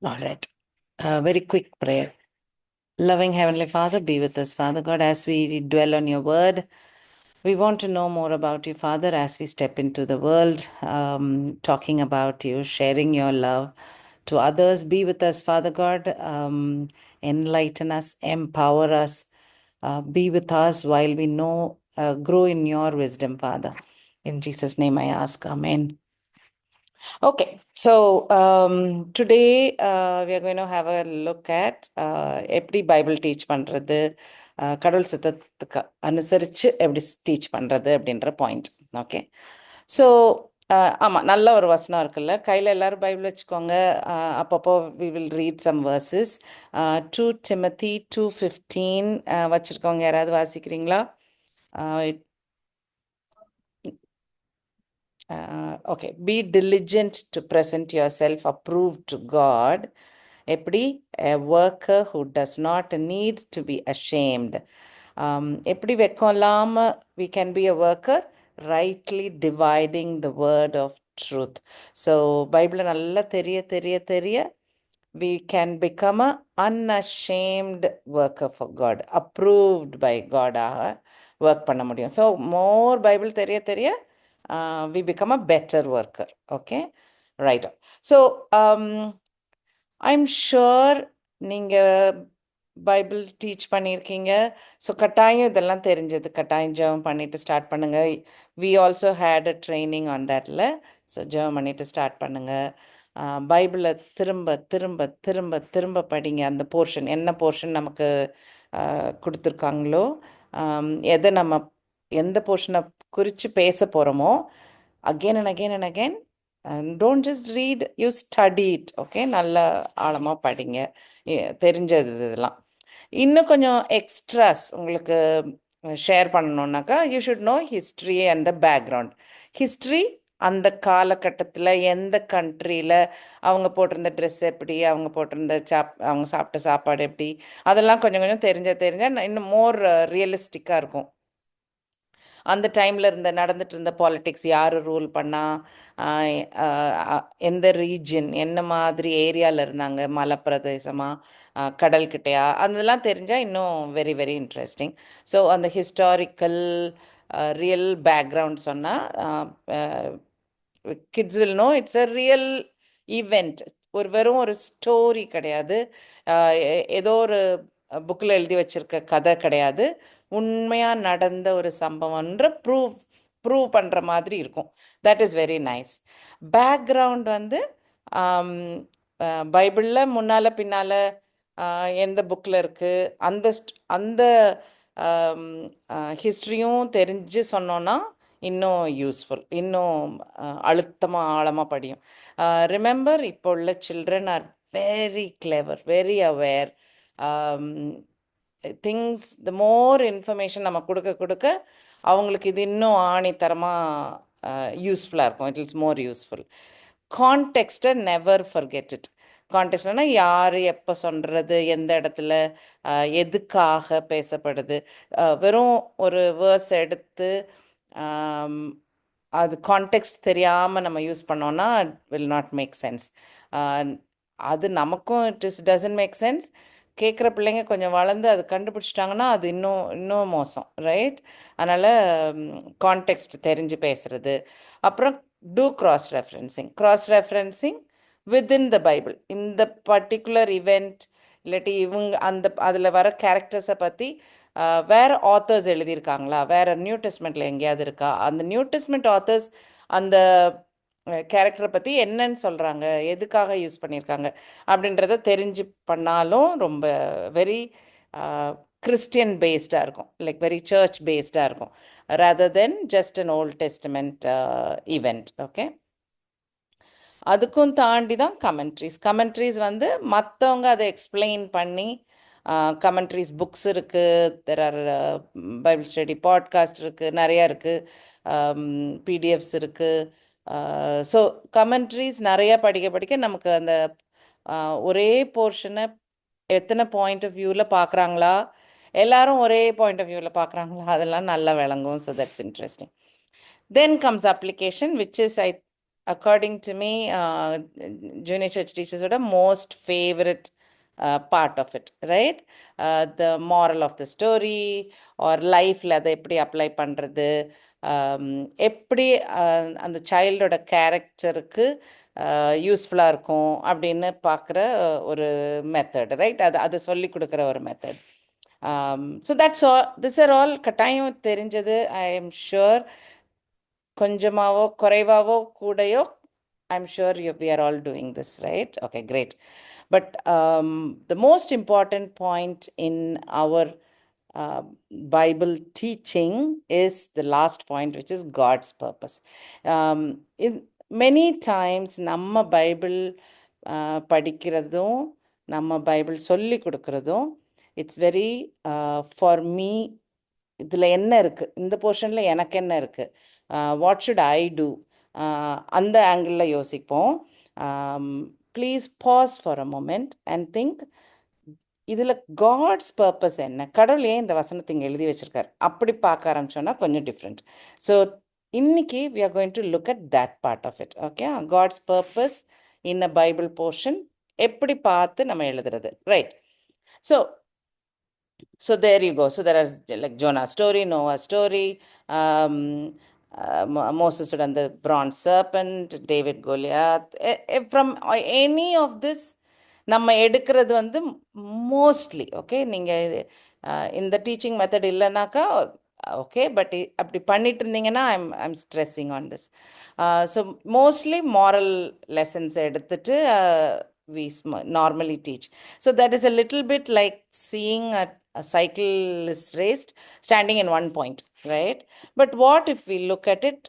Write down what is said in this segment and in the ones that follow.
All right. Very quick prayer. Loving Heavenly Father, be with us, Father God, as we dwell on your word. We want to know more about you, Father, as we step into the world, talking about you, sharing your love to others. Be with us, Father God. Enlighten us, empower us. Be with us while we know, grow in your wisdom, Father. In Jesus' name I ask. Amen. Okay, so today we are going to have a look at எப்படி Bible teach பண்ணுறது, கடவுள் சித்தத்துக்கு அனுசரித்து எப்படி teach பண்ணுறது அப்படின்ற point. Okay, so ஆமாம், நல்ல ஒரு வசனம் இருக்குல்ல, கையில் எல்லோரும் பைபிள் வச்சுக்கோங்க. அப்பப்போ we will read some verses. 2 Timothy 2:15 வச்சுருக்கோங்க. யாராவது வாசிக்கிறீங்களா? Okay, be diligent to present yourself approved to God. எப்படி? A worker who does not need to be ashamed. எப்படி வெக்கம் இல்லாம we can be a worker, rightly dividing the word of truth. So பைபிளை நல்லா தெரிய we can become a unashamed worker for God, approved by God ஆக work பண்ண முடியும். So more Bible தெரிய we become a better worker. Okay, right. So I'm sure நீங்கள் Bible teach பண்ணியிருக்கீங்க. So கட்டாயம் இதெல்லாம் தெரிஞ்சது. கட்டாயம் ஜெபம் பண்ணிவிட்டு ஸ்டார்ட் பண்ணுங்கள். We also had a training on தட்ல. ஸோ ஜெபம் பண்ணிவிட்டு ஸ்டார்ட் பண்ணுங்கள். பைபிளை திரும்ப திரும்ப திரும்ப திரும்ப படிங்க. அந்த போர்ஷன் என்ன போர்ஷன் நமக்கு கொடுத்துருக்காங்களோ, எதை நம்ம எந்த போர்ஷனை குறித்து பேச போகிறோமோ, again and again and again don't just read, you study it. Okay, நல்லா ஆழமாக படிங்க. தெரிஞ்சது இதெல்லாம். இன்னும் கொஞ்சம் எக்ஸ்ட்ராஸ் உங்களுக்கு ஷேர் பண்ணணுன்னாக்கா, you should know history and the background. History, அந்த காலகட்டத்தில் எந்த கண்ட்ரியில் அவங்க போட்டிருந்த ட்ரெஸ் எப்படி, அவங்க போட்டிருந்த அவங்க சாப்பிட்ட சாப்பாடு எப்படி, அதெல்லாம் கொஞ்சம் கொஞ்சம் தெரிஞ்சால் இன்னும் மோர் ரியலிஸ்டிக்காக இருக்கும். அந்த டைமில் நடந்துட்டு இருந்த பாலிட்டிக்ஸ், யார் ரூல் பண்ணா, எந்த ரீஜன், என்ன மாதிரி ஏரியாவில் இருந்தாங்க, மலைப்பிரதேசமா, கடல்கிட்டையா, அதெல்லாம் தெரிஞ்சால் இன்னும் வெரி வெரி இன்ட்ரெஸ்டிங். ஸோ அந்த ஹிஸ்டாரிக்கல் ரியல் பேக்ரவுண்ட் சொன்னால் kids will know it's a real event. வெறும் ஒரு ஸ்டோரி கிடையாது, ஏதோ ஒரு புக்கில் எழுதி வச்சிருக்க கதை கிடையாது, உண்மையாக நடந்த ஒரு சம்பவம்ன்ற ப்ரூவ் பண்ணுற மாதிரி இருக்கும். That is very nice. Background பைபிளில் முன்னால் பின்னால் எந்த புக்கில் இருக்குது, அந்த ஹிஸ்ட்ரியும் தெரிஞ்சு சொன்னோன்னா இன்னும் யூஸ்ஃபுல், இன்னும் அழுத்தமாக ஆழமாக படியும். ரிமெம்பர், இப்போ உள்ள children are very clever, very aware. Things, the more information நம்ம கொடுக்க அவங்களுக்கு இது இன்னும் ஆணித்தரமாக யூஸ்ஃபுல்லாக இருக்கும். It is more useful. கான்டெக்ஸ்ட்டை நெவர் ஃபர்கெட் இட். கான்டெக்ஸ்ட்னா யார் எப்போ சொல்கிறது, எந்த இடத்துல எதுக்காக பேசப்படுது. வெறும் ஒரு வேர்ஸ் எடுத்து அது கான்டெக்ஸ்ட் தெரியாமல் நம்ம யூஸ் பண்ணோன்னா வில் நாட் மேக் சென்ஸ். அது நமக்கும் டசன்ட் மேக் சென்ஸ். கேட்குற பிள்ளைங்க கொஞ்சம் வளர்ந்து அது கண்டுபிடிச்சிட்டாங்கன்னா அது இன்னும் மோசம், ரைட்? அதனால் கான்டெக்ஸ்ட் தெரிஞ்சு பேசுகிறது. அப்புறம் to cross referencing within the Bible. இந்த பர்டிகுலர் இவெண்ட் இல்லாட்டி அதில் வர கேரக்டர்ஸை பற்றி வேறு ஆத்தர்ஸ் எழுதியிருக்காங்களா, வேறு நியூ டெஸ்ட்மெண்ட்டில் எங்கேயாவது இருக்கா, அந்த நியூ டெஸ்ட்மெண்ட் ஆத்தர்ஸ் அந்த கேரக்டரை பற்றி என்னன்னு சொல்கிறாங்க, எதுக்காக யூஸ் பண்ணியிருக்காங்க அப்படின்றத தெரிஞ்சு பண்ணாலும் ரொம்ப வெரி கிறிஸ்டியன் பேஸ்டாக இருக்கும், லைக் வெரி சர்ச் பேஸ்டாக இருக்கும், rather then just an old testament event. Okay, அதுக்கும் தாண்டி தான் கமெண்ட்ரிஸ் மற்றவங்க அதை எக்ஸ்பிளைன் பண்ணி, கமெண்ட்ரிஸ் புக்ஸ் இருக்குது, there are Bible study podcast இருக்குது, நிறையா இருக்குது, பிடிஎஃப்ஸ் இருக்குது. ஸோ கமெண்ட்ரிஸ் நிறையா படிக்க நமக்கு அந்த ஒரே போர்ஷனை எத்தனை பாயிண்ட் ஆஃப் வியூவில் பார்க்குறாங்களா, எல்லாரும் ஒரே பாயிண்ட் ஆஃப் வியூவில் பார்க்குறாங்களா, அதெல்லாம் நல்லா விளங்கும். So that's interesting. Then comes application, which is according to me, junior church teachers are the most favorite part of it, right? The moral of the story or life la அதை எப்படி apply பண்ணுறது, எப்படி அந்த சைல்டோட கேரக்டருக்கு யூஸ்ஃபுல்லாக இருக்கும் அப்படின்னு பார்க்குற ஒரு மெத்தட், ரைட்? அது சொல்லி கொடுக்குற ஒரு method. So that's all. This are all கட்டாயம் தெரிஞ்சது. ஐ எம் ஷுர் கொஞ்சமாவோ குறைவாவோ கூடையோ I'm sure we are all doing this, right? Okay, great. But the most important point in our Bible teaching is the last point, which is God's purpose. Many times நம்ம Bible படிக்கிறதும் நம்ம Bible சொல்லி கொடுக்கறதும் it's very far me, இதில் என்ன இருக்குது, இந்த போர்ஷனில் எனக்கு என்ன இருக்குது, வாட் ஷுட் ஐ டூ, அந்த ஆங்கிளில் யோசிப்போம். Please pause for a moment and think, இதில் காட்ஸ் பர்பஸ் என்ன, கடவுள் ஏன் இந்த வசனத்தை இங்கே எழுதி வச்சுருக்கார், அப்படி பார்க்க ஆரம்பிச்சோன்னா கொஞ்சம் டிஃப்ரெண்ட். ஸோ இன்னைக்கு we are going to look at that part of it. Okay, God's purpose in a Bible portion எப்படி பார்த்து நம்ம எழுதுறது, right? So there you go. So there are like Jonah story, Noah story, Moses and the bronze serpent, David Goliath. From any of this நம்ம எடுக்கிறது வந்து mostly okay. நீங்கள் இந்த teaching method இல்லைனாக்கா ஓகே, பட் அப்படி பண்ணிட்டு இருந்தீங்கன்னா I'm stressing on this. So mostly moral lessons எடுத்துட்டு we normally teach. So that is a little bit like seeing a cyclist raced standing in one point, right? But what if we look at it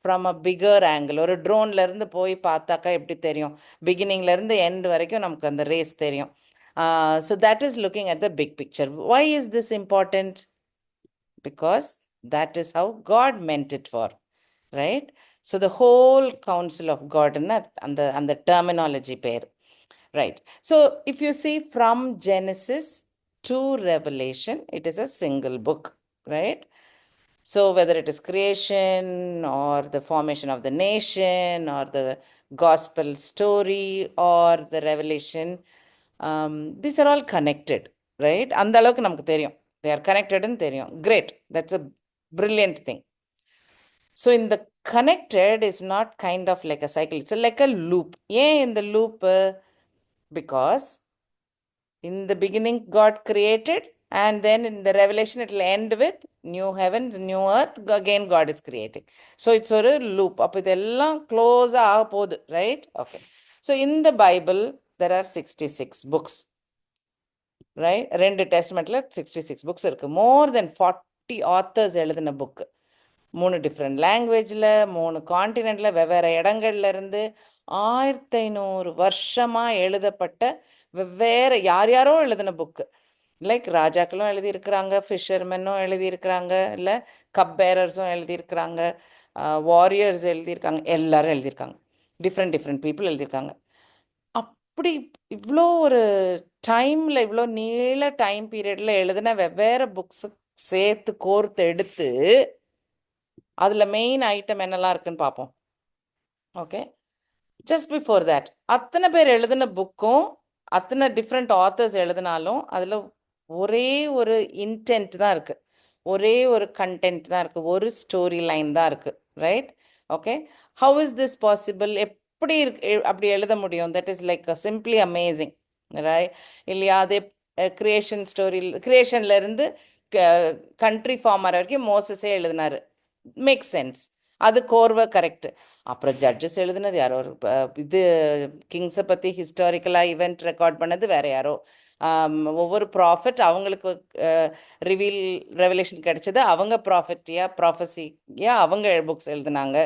from a bigger angle? ஒரு ட்ரோன்ல இருந்து போய் பார்த்தாக்கா எப்படி தெரியும், பிகினிங்ல இருந்து end வரைக்கும் நமக்கு அந்த ரேஸ் தெரியும். So that is looking at the big picture. Why is this important? Because that is how God meant it for, right? So the whole counsel of God and the terminology pair. Right. So if you see from Genesis to Revelation, it is a single book, right? So whether it is creation or the formation of the nation or the gospel story or the revelation, these are all connected, right? அந்த அளவுக்கு நமக்கு தெரியும், they are connected ன்னு தெரியும். Great. That's a brilliant thing. So in the connected is not kind of like a cycle, it's like a loop. ஏன் இந்த loop? Because in the beginning God created, and then in the Revelation it will end with new heavens, new earth, again God is creating. So it's a loop. அப்போ இதெல்லாம் close ஆக போகுது, right? Okay. So in the Bible there are 66 books, right? ரெண்டு டெஸ்ட்மெண்ட்ல 66 books இருக்கு. More than 40 authors எழுதின book, 3 different லாங்குவேஜில், 3 காண்டினென்ட்டில், வெவ்வேறு இடங்கள்ல இருந்து 1500 வருஷமாக எழுதப்பட்ட வெவ்வேறு யாரோ எழுதின புக்கு. லைக் ராஜாக்களும் எழுதியிருக்கிறாங்க, ஃபிஷர்மென்னும் எழுதியிருக்கிறாங்க, இல்லை கப்பேரர்ஸும் எழுதியிருக்கிறாங்க, வாரியர்ஸ் எழுதியிருக்காங்க, எல்லாரும் எழுதியிருக்காங்க, டிஃப்ரெண்ட் பீப்புள் எழுதியிருக்காங்க. அப்படி இவ்வளோ ஒரு டைமில், இவ்வளோ நீள டைம் பீரியடில் எழுதின வெவ்வேறு புக்ஸு சேர்த்து கோர்த்து எடுத்து அதில் மெயின் ஐட்டம் என்னெல்லாம் இருக்குன்னு பார்ப்போம். ஓகே, ஜஸ்ட் பிஃபோர் தேட், அத்தனை பேர் எழுதின புக்கும் அத்தனை டிஃப்ரெண்ட் ஆத்தர்ஸ் எழுதினாலும் அதில் ஒரே ஒரு இன்டென்ட் தான் இருக்குது, ஒரே ஒரு கண்டென்ட் தான் இருக்குது, ஒரு ஸ்டோரி லைன் தான் இருக்குது, right? Okay, how is this possible? எப்படி அப்படி எழுத முடியும்? That is like simply amazing, right? இல்லையா? அதே கிரியேஷன் ஸ்டோரி, கிரியேஷன்லேருந்து கண்ட்ரி ஃபார்மர் வரைக்கும் மோசஸே எழுதினாரு, மேக் சென்ஸ், அது கோர்வை கரெக்டு. அப்புறம் ஜட்ஜஸ் எழுதுனது யாரோ, இது கிங்ஸை பற்றி ஹிஸ்டாரிக்கலாக ஈவெண்ட் ரெக்கார்ட் பண்ணது வேறு யாரோ, ஒவ்வொரு ப்ராஃபிட் அவங்களுக்கு ரெவலேஷன் கிடைச்சது, அவங்க ப்ராஃபஸியா அவங்க புக்ஸ் எழுதுனாங்க.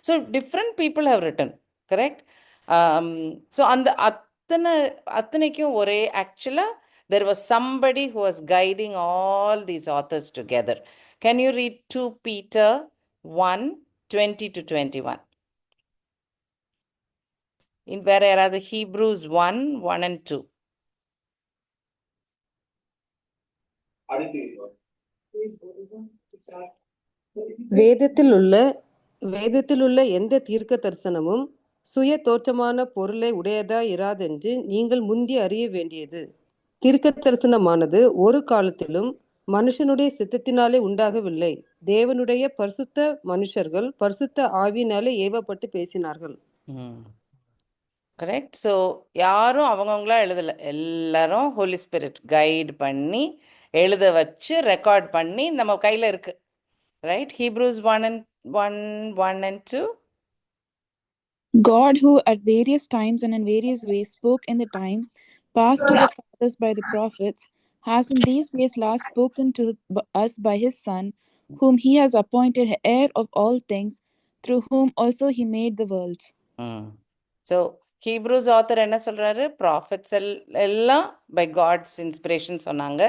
So different people have written, correct? So அந்த அத்தனைக்கும் ஒரே ஆக்சுவலாக there was somebody who was guiding all these authors together. Can you read 2 Peter 1:20-21? In வேற யாராவது Hebrews 1:1 and 2? வேதத்தில் உள்ள எந்த தீர்க்க தரிசனமும் சுய தோற்றமான பொருளை உடையதாய் இராதென்று நீங்கள் முந்தி அறிய வேண்டியது. தீர்க்க தரிசனமானது ஒரு காலத்திலும் மனுஷனுடைய சித்தத்தினாலே உண்டாகவில்லை. தேவனுடைய பரிசுத்த மனுஷர்கள் பரிசுத்த ஆவியினாலே ஏவப்பட்டு பேசினார்கள். கரெக்ட். ஸோ யாரும் அவங்கவுங்களா எழுதலை, எல்லாரும் ஹோலி ஸ்பிரிட் கைடு பண்ணி எழுத வச்சு ரெக்கார்ட் பண்ணி நம்ம கையில் இருக்கு. Right? Hebrews 1 and 2. God, who at various times and in various ways spoke in the time past to the fathers by the prophets, has in these days last spoken to us by his Son, whom he has appointed heir of all things, through whom also he made the worlds. So Hebrews author என்ன சொல்றாரு? Prophets எல்லாம் by God's inspiration சொன்னாங்க.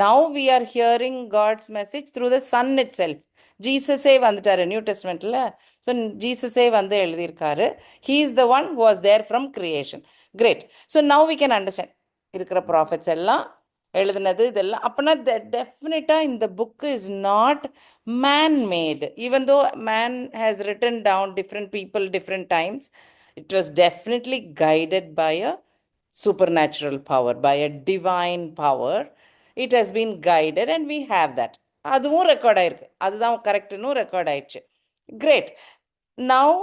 Now we are hearing God's message through the son itself. ஜீசஸே வந்துட்டாரு new டெஸ்ட்மெண்ட்ல. So ஜீசஸே வந்து எழுதியிருக்காரு. He is the one who was there from creation. Great. So now we can understand இருக்கிற prophets எல்லாம் எழுதுனது இதெல்லாம். அப்படின்னா டெஃபினட்டாக இந்த book is not man made. Even though man has written down different people different times, it was definitely guided by a supernatural power, by a divine power. It has been guided and we have that. அதுவும் record ஆயிருக்கு. அதுதான் கரெக்டுன்னு record ஆயிடுச்சு. Great. Now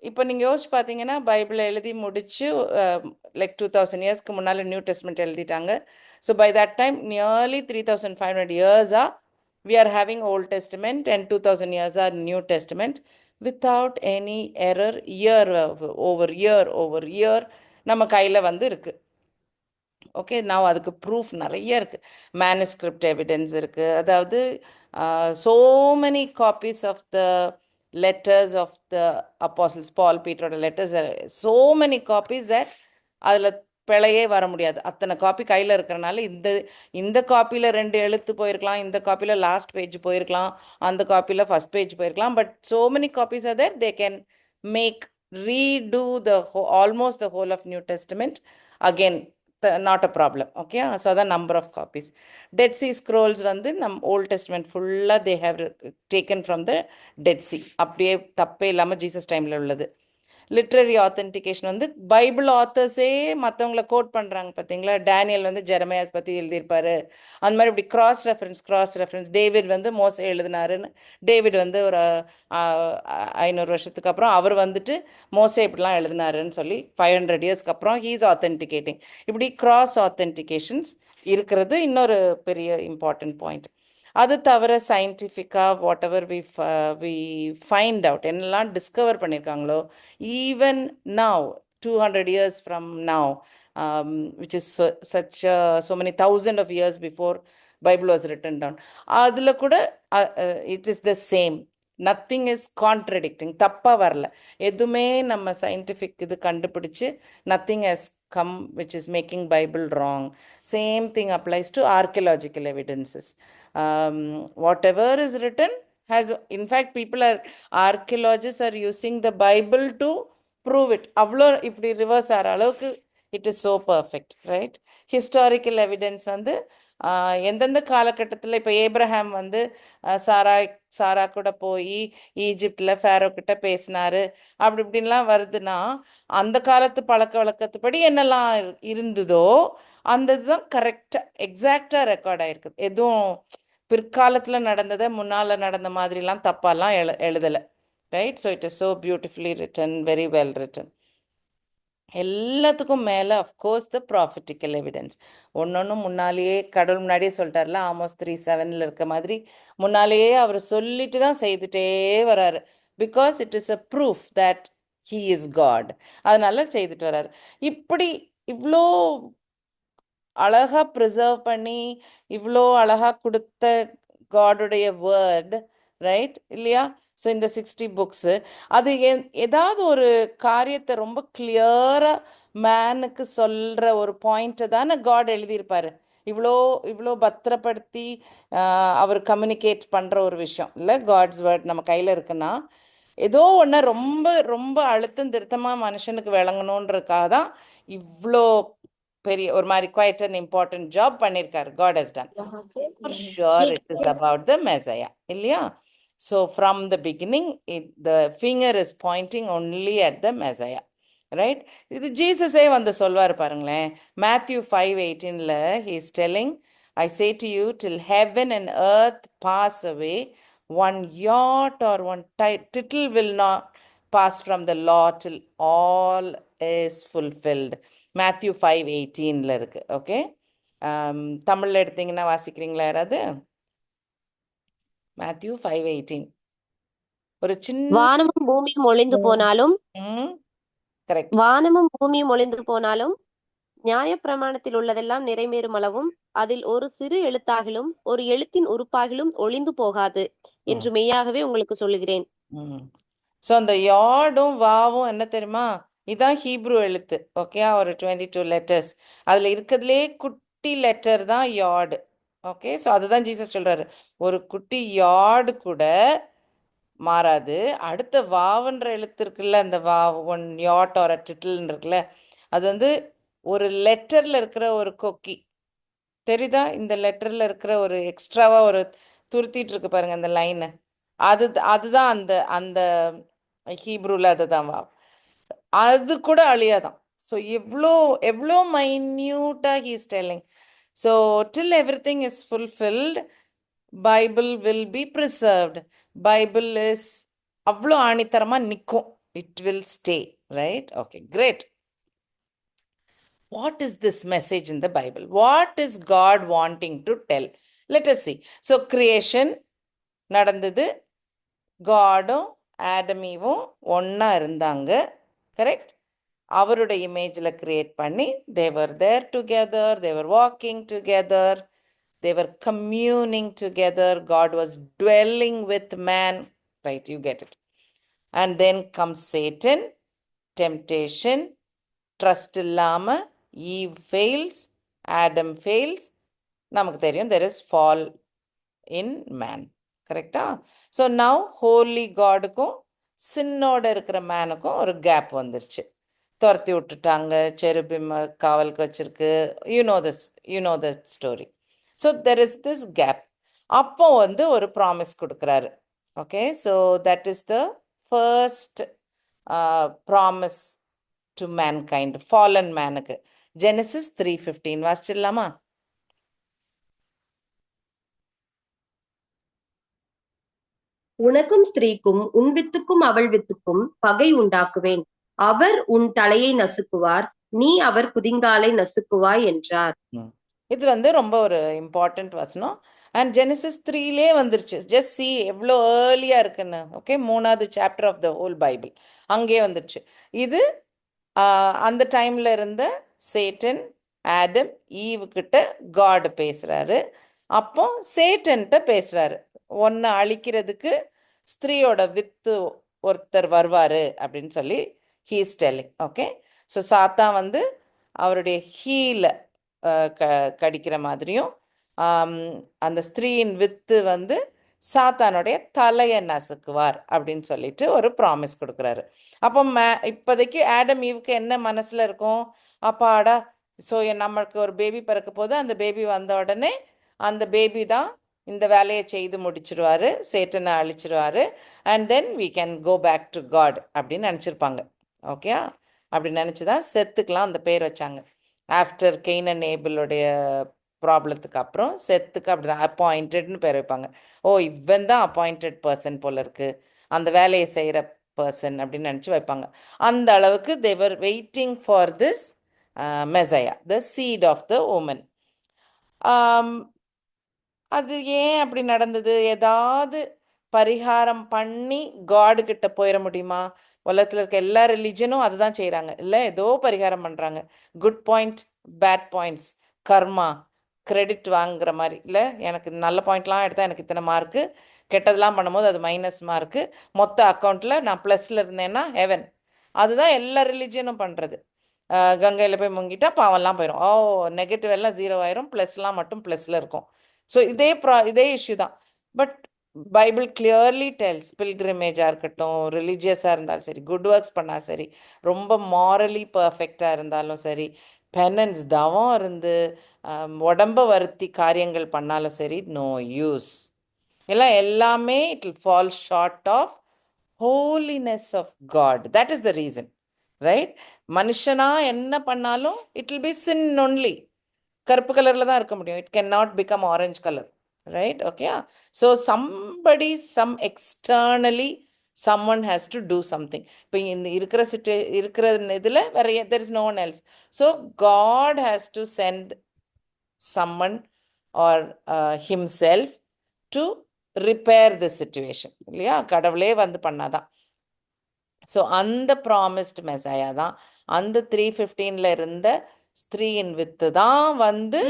இப்போ நீங்கள் யோசிச்சு பார்த்தீங்கன்னா பைபிளை எழுதி முடிச்சு லைக் 2000 இயர்ஸ்க்கு முன்னால் நியூ டெஸ்ட்மெண்ட் எழுதிட்டாங்க. So by that time nearly 3500 இயர்ஸாக we are having Old Testament and 2000 years are New Testament without any error. year over year நம்ம கையில் வந்து இருக்கு. ஓகே, நான் அதுக்கு ப்ரூஃப் நிறைய இருக்குது. மேனுஸ்கிரிப்ட் எவிடன்ஸ் இருக்குது. அதாவது so many copies of the letters of the apostles, Paul, Peter letters, so many copies that அதில் பிழையே வர முடியாது. அத்தனை காப்பி கையில் இருக்கிறனால இந்த காப்பியில் 2 எழுத்து போயிருக்கலாம், இந்த காப்பியில் லாஸ்ட் பேஜ் போயிருக்கலாம், அந்த காப்பியில் ஃபர்ஸ்ட் பேஜ் போயிருக்கலாம். But so many copies are there, they can redo the almost the whole of New Testament again. Not a problem. Okay, so the number of copies. Dead Sea Scrolls வந்து Old Testament full they have taken from the Dead Sea. அப்படியே தப்பே இல்லாமல் Jesus டைமில் உள்ளது. Literary authentication வந்து Bible ஆத்தர்ஸே மற்றவங்கள code பண்ணுறாங்க பார்த்தீங்களா? டேனியல் வந்து ஜெரமையாஸ் பற்றி எழுதியிருப்பாரு. அந்த மாதிரி இப்படி கிராஸ் ரெஃபரன்ஸ். டேவிட் வந்து மோசே எழுதினாருன்னு, டேவிட் வந்து ஒரு 500 வருஷத்துக்கு அப்புறம் அவர் வந்துட்டு மோசே இப்படிலாம் எழுதினாருன்னு சொல்லி 500 இயர்ஸ்க்கு அப்புறம் ஹீஸ் ஆத்தென்டிகேட்டிங். இப்படி கிராஸ் ஆத்தென்டிகேஷன்ஸ் இருக்கிறது இன்னொரு பெரிய இம்பார்ட்டன்ட் பாயிண்ட். அது தவிர சயின்டிஃபிக்காக whatever we find out என்னெல்லாம் டிஸ்கவர் பண்ணியிருக்காங்களோ, even now 200 years from now, which is so many thousands of years before Bible was written down, அதில் கூட it is the same. Nothing is contradicting. தப்பாக வரல எதுவுமே. நம்ம சயின்டிஃபிக் இது கண்டுபிடிச்சு nothing has come which is making Bible wrong. Same thing applies to archaeological evidences. Whatever is written has, in fact archaeologists are using the Bible to prove it. avlo ipdi reverse ஆற அளவுக்கு it is so perfect, right? Historical evidence வந்து எந்தெந்த காலகட்டத்தில் இப்போ Abraham வந்து சாரா கூட போய் ஈஜிப்டில் Pharaoh கிட்ட பேசினாரு அப்படி இப்படின்லாம் வருதுன்னா, அந்த காலத்து பழக்க வழக்கத்துப்படி என்னெல்லாம் இருந்ததோ அந்த இதுதான் கரெக்டாக எக்ஸாக்டாக ரெக்கார்ட் ஆகிருக்குது. எதுவும் பிற்காலத்தில் நடந்ததை முன்னால் நடந்த மாதிரிலாம் தப்பாலாம் எழுதலை. Right? So it is so beautifully written, very well written. எல்லாத்துக்கும் மேலே அஃப்கோர்ஸ் த ப்ராஃபிட்டிக்கல் எவிடன்ஸ். ஒன்று முன்னாலேயே கடவுள் முன்னாடியே சொல்லிட்டார்ல, ஆமோஸ் 3:7 இருக்க மாதிரி முன்னாலேயே அவர் சொல்லிட்டு தான் செய்துட்டே வர்றாரு. Because it is a proof that he is God. அதனால செய்துட்டு வர்றாரு. இப்படி இவ்வளோ அழகாக ப்ரிசர்வ் பண்ணி இவ்வளோ அழகாக கொடுத்த காடுடைய வேர்ட், ரைட் இல்லையா? ஸோ இந்த 60 புக்ஸு அது ஏதாவது ஒரு காரியத்தை ரொம்ப கிளியராக மேனுக்கு சொல்கிற ஒரு பாயிண்ட்டை தானே காட் எழுதியிருப்பார். இவ்வளோ பத்திரப்படுத்தி அவர் கம்யூனிகேட் பண்ணுற ஒரு விஷயம் இல்லை காட்ஸ் வேர்ட் நம்ம கையில் இருக்குன்னா, ஏதோ ஒன்று ரொம்ப ரொம்ப அழுத்தம் திருத்தமாக மனுஷனுக்கு விளங்கணுன்றதுக்காக தான் இவ்வளோ பெரிய ஒரு மாதிரி குவைட் அண்ட் இம்பார்ட்டன்ட் ஜாப் பண்ணியிருக்காரு. God has done. For sure it is about the Messiah, இல்லையா? So from the beginning, the finger is pointing only at the Messiah. Right? இது ஜீசஸே வந்து சொல்வார் பாருங்களேன். Matthew 5:18ல he is telling, I say to you, till heaven and earth pass away, one jot or one tittle will not pass from the law till all is fulfilled. Matthew 5:18ல இருக்கு. Okay, தமிழ்ல எடுத்தீங்கன்னா வாசிக்கிறீங்களா யாராவது? Matthew 5:18. ஒரு சின்ன வானமும் பூமியும் ஒளிந்து போனாலும் கரெக்ட். வானமும் பூமியும் ஒளிந்து போனாலும் நியாயப்பிரமாணத்தில் உள்ளதெல்லாம் நிறைவேறும் அளவும் அதில் ஒரு சிறு எழுத்தாகிலும் ஒரு எழுத்தின் உறுப்பாகிலும் ஒளிந்து போகாது என்று மெய்யாகவே உங்களுக்கு சொல்லுகிறேன். ஸோ அந்த யாடும் வாவும் என்ன தெரியுமா? இதான் ஹீப்ரு எழுத்து. ஓகே, ஒரு 22 லெட்டர்ஸ். அதில் இருக்கிறதுலே குட்டி லெட்டர் தான் யாடு. ஓகே, ஸோ அதுதான் ஜீசஸ் சொல்றாரு, ஒரு குட்டி யாடு கூட மாறாது. அடுத்த வாவுன்ற எழுத்து இருக்குல்ல, அந்த வா ஒன் யாட் ஒரு டிட்டில்னு இருக்குல்ல, அது வந்து ஒரு லெட்டர்ல இருக்கிற ஒரு கொக்கி. தெரியுதா? இந்த லெட்டர்ல இருக்கிற ஒரு எக்ஸ்ட்ராவா ஒரு துருத்திட்டு இருக்கு பாருங்க அந்த லைனு, அதுதான் அந்த அந்த ஹீப்ரூல அதுதான் வா. அது கூட அழியாதான். ஸோ எவ்வளோ எவ்வளோ மைன்யூட்டா he is telling. So till everything is fulfilled, Bible will be preserved. Bible is அவ்வளோ ஆணித்தரமாக நிற்கும். It will stay. Right? Okay, great. What is this message in the Bible? What is God wanting to tell? Let us see. So creation நடந்தது. காடும் ஆடமீவும் ஒன்றா இருந்தாங்க. Correct? அவருடைய இமேஜில் create பண்ணி they were there together, they were walking together, they were communing together. God was dwelling with man. Right, you get it. And then comes Satan, temptation, trust இல்லாமல் Eve fails, Adam fails. நமக்கு தெரியும், there is fall in man. கரெக்டா? So now Holi காடுக்கும் சின்னோட இருக்கிற மேனுக்கும் ஒரு gap வந்துருச்சு. துரத்தி விட்டுட்டாங்க, cherubim காவலுக்கு வச்சிருக்கு. You know the story. So there is this gap. அப்போ வந்து ஒரு ப்ராமிஸ் கொடுக்குறாரு. Okay, so that is the first promise to mankind, fallen மேனுக்கு. Genesis 3:15 வாசிச்சிடலாமா? உனக்கும் ஸ்திரீக்கும் உன் வித்துக்கும் அவள் வித்துக்கும் பகை உண்டாக்குவேன், அவர் உன் தலையை நசுக்குவார், நீ அவர் குதிங்காலை நசுக்குவாய் என்றார். இது வந்து ரொம்ப ஒரு இம்பார்ட்டன்ட் வசனம். அண்ட் ஜெனிசிஸ் 3லே வந்துருச்சு. ஜஸ்ட் சி எவ்வளோ ஏர்லியாக இருக்குன்னு. ஓகே, 3வது chapter of the whole Bible அங்கேயே வந்துருச்சு. இது அந்த டைமில் இருந்த சேட்டன், ஆடம், ஈவு கிட்ட காட் பேசுகிறாரு. அப்போ சேட்டன்கிட்ட பேசுகிறாரு, ஒன்றை அழிக்கிறதுக்கு ஸ்திரீயோட வித்து ஒருத்தர் வருவார் அப்படின்னு சொல்லி ஹீஸ் டெல்லிங். ஓகே, ஸோ சாத்தான் வந்து அவருடைய ஹீலை கடிக்கிற மாதிரியும், அந்த ஸ்திரீயின் வித்து வந்து சாத்தானுடைய தலையை நசுக்குவார் அப்படின்னு சொல்லிட்டு ஒரு ப்ராமிஸ் கொடுக்குறாரு. அப்போ இப்போதைக்கு ஆடம் ஈவுக்கு என்ன மனசில் இருக்கும்? அப்பாடா, ஸோ நமக்கு ஒரு பேபி பிறக்க போது, அந்த பேபி வந்த உடனே அந்த பேபி தான் இந்த வேலையை செய்து முடிச்சிருவாரு, சேட்டனை அழிச்சிருவாரு, and then we can go back to God அப்படின்னு நினச்சிருப்பாங்க. ஓகே, அப்படி நினச்சி தான் செத்துக்கெலாம் அந்த பேர் வச்சாங்க. ஆஃப்டர் கெயின் அண்ட் ஏபிளுடைய ப்ராப்ளத்துக்கு அப்புறம் செத்துக்கு அப்படி தான் அப்பாயிண்டட்னு பேர் வைப்பாங்க. ஓ, இவன் தான் அப்பாயிண்டட் பர்சன் போல இருக்குது, அந்த வேலையை செய்கிற பர்சன் அப்படின்னு நினச்சி வைப்பாங்க. அந்த அளவுக்கு they were waiting for this Messiah, the seed of the woman. அது ஏன் அப்படி நடந்தது? ஏதாவது பரிகாரம் பண்ணி காடு கிட்ட போயிட முடியுமா? உலகத்தில் இருக்க எல்லா ரிலிஜனும் அதுதான் செய்கிறாங்க இல்லை, ஏதோ பரிகாரம் பண்ணுறாங்க. குட் பாயிண்ட், பேட் பாயிண்ட்ஸ், கர்மா, கிரெடிட் வாங்குற மாதிரி இல்லை. எனக்கு நல்ல பாயிண்ட்லாம் எடுத்தால் எனக்கு இத்தனை மார்க்கு, கெட்டதெல்லாம் பண்ணும்போது அது மைனஸ் மார்க்கு, மொத்த அக்கௌண்ட்டில் நான் ப்ளஸில் இருந்தேன்னா ஹெவன். அதுதான் எல்லா ரிலிஜனும் பண்ணுறது. கங்கையில் போய் முங்கிட்டா பாவம்லாம் போயிடும். ஓ, நெகட்டிவ் எல்லாம் 0 ஆயிரும், ப்ளஸ்லாம் மட்டும் ப்ளஸில் இருக்கும். ஸோ இதே இஷ்யூ தான். பட் பைபிள் கிளியர்லி டெல்ஸ், பில்கிரிமேஜாக இருக்கட்டும், ரிலீஜியஸாக இருந்தாலும் சரி, குட் ஒர்க்ஸ் பண்ணால் சரி, ரொம்ப மாரலி பர்ஃபெக்டாக இருந்தாலும் சரி, பெனன்ஸ் தவம் இருந்து உடம்ப வருத்தி காரியங்கள் பண்ணாலும் சரி, நோ யூஸ். எல்லாமே it will fall short of holiness of God. That is the reason. Right? மனுஷனா என்ன பண்ணாலும் it will be sin only. கருப்பு கலரில் தான் இருக்க முடியும். It can not become orange colour. Right? Okay. So somebody externally someone has to do something. இப்போ இந்த இருக்கிற இதில் வேற there is no one else. So God has to send someone or himself to repair the situation. இல்லையா? கடவுளே வந்து பண்ணாதான். So அந்த ப்ராமிஸ்ட் மெசாயா தான், அந்த 3:15 இருந்த ஸ்திரீயின் வித்து தான் வந்து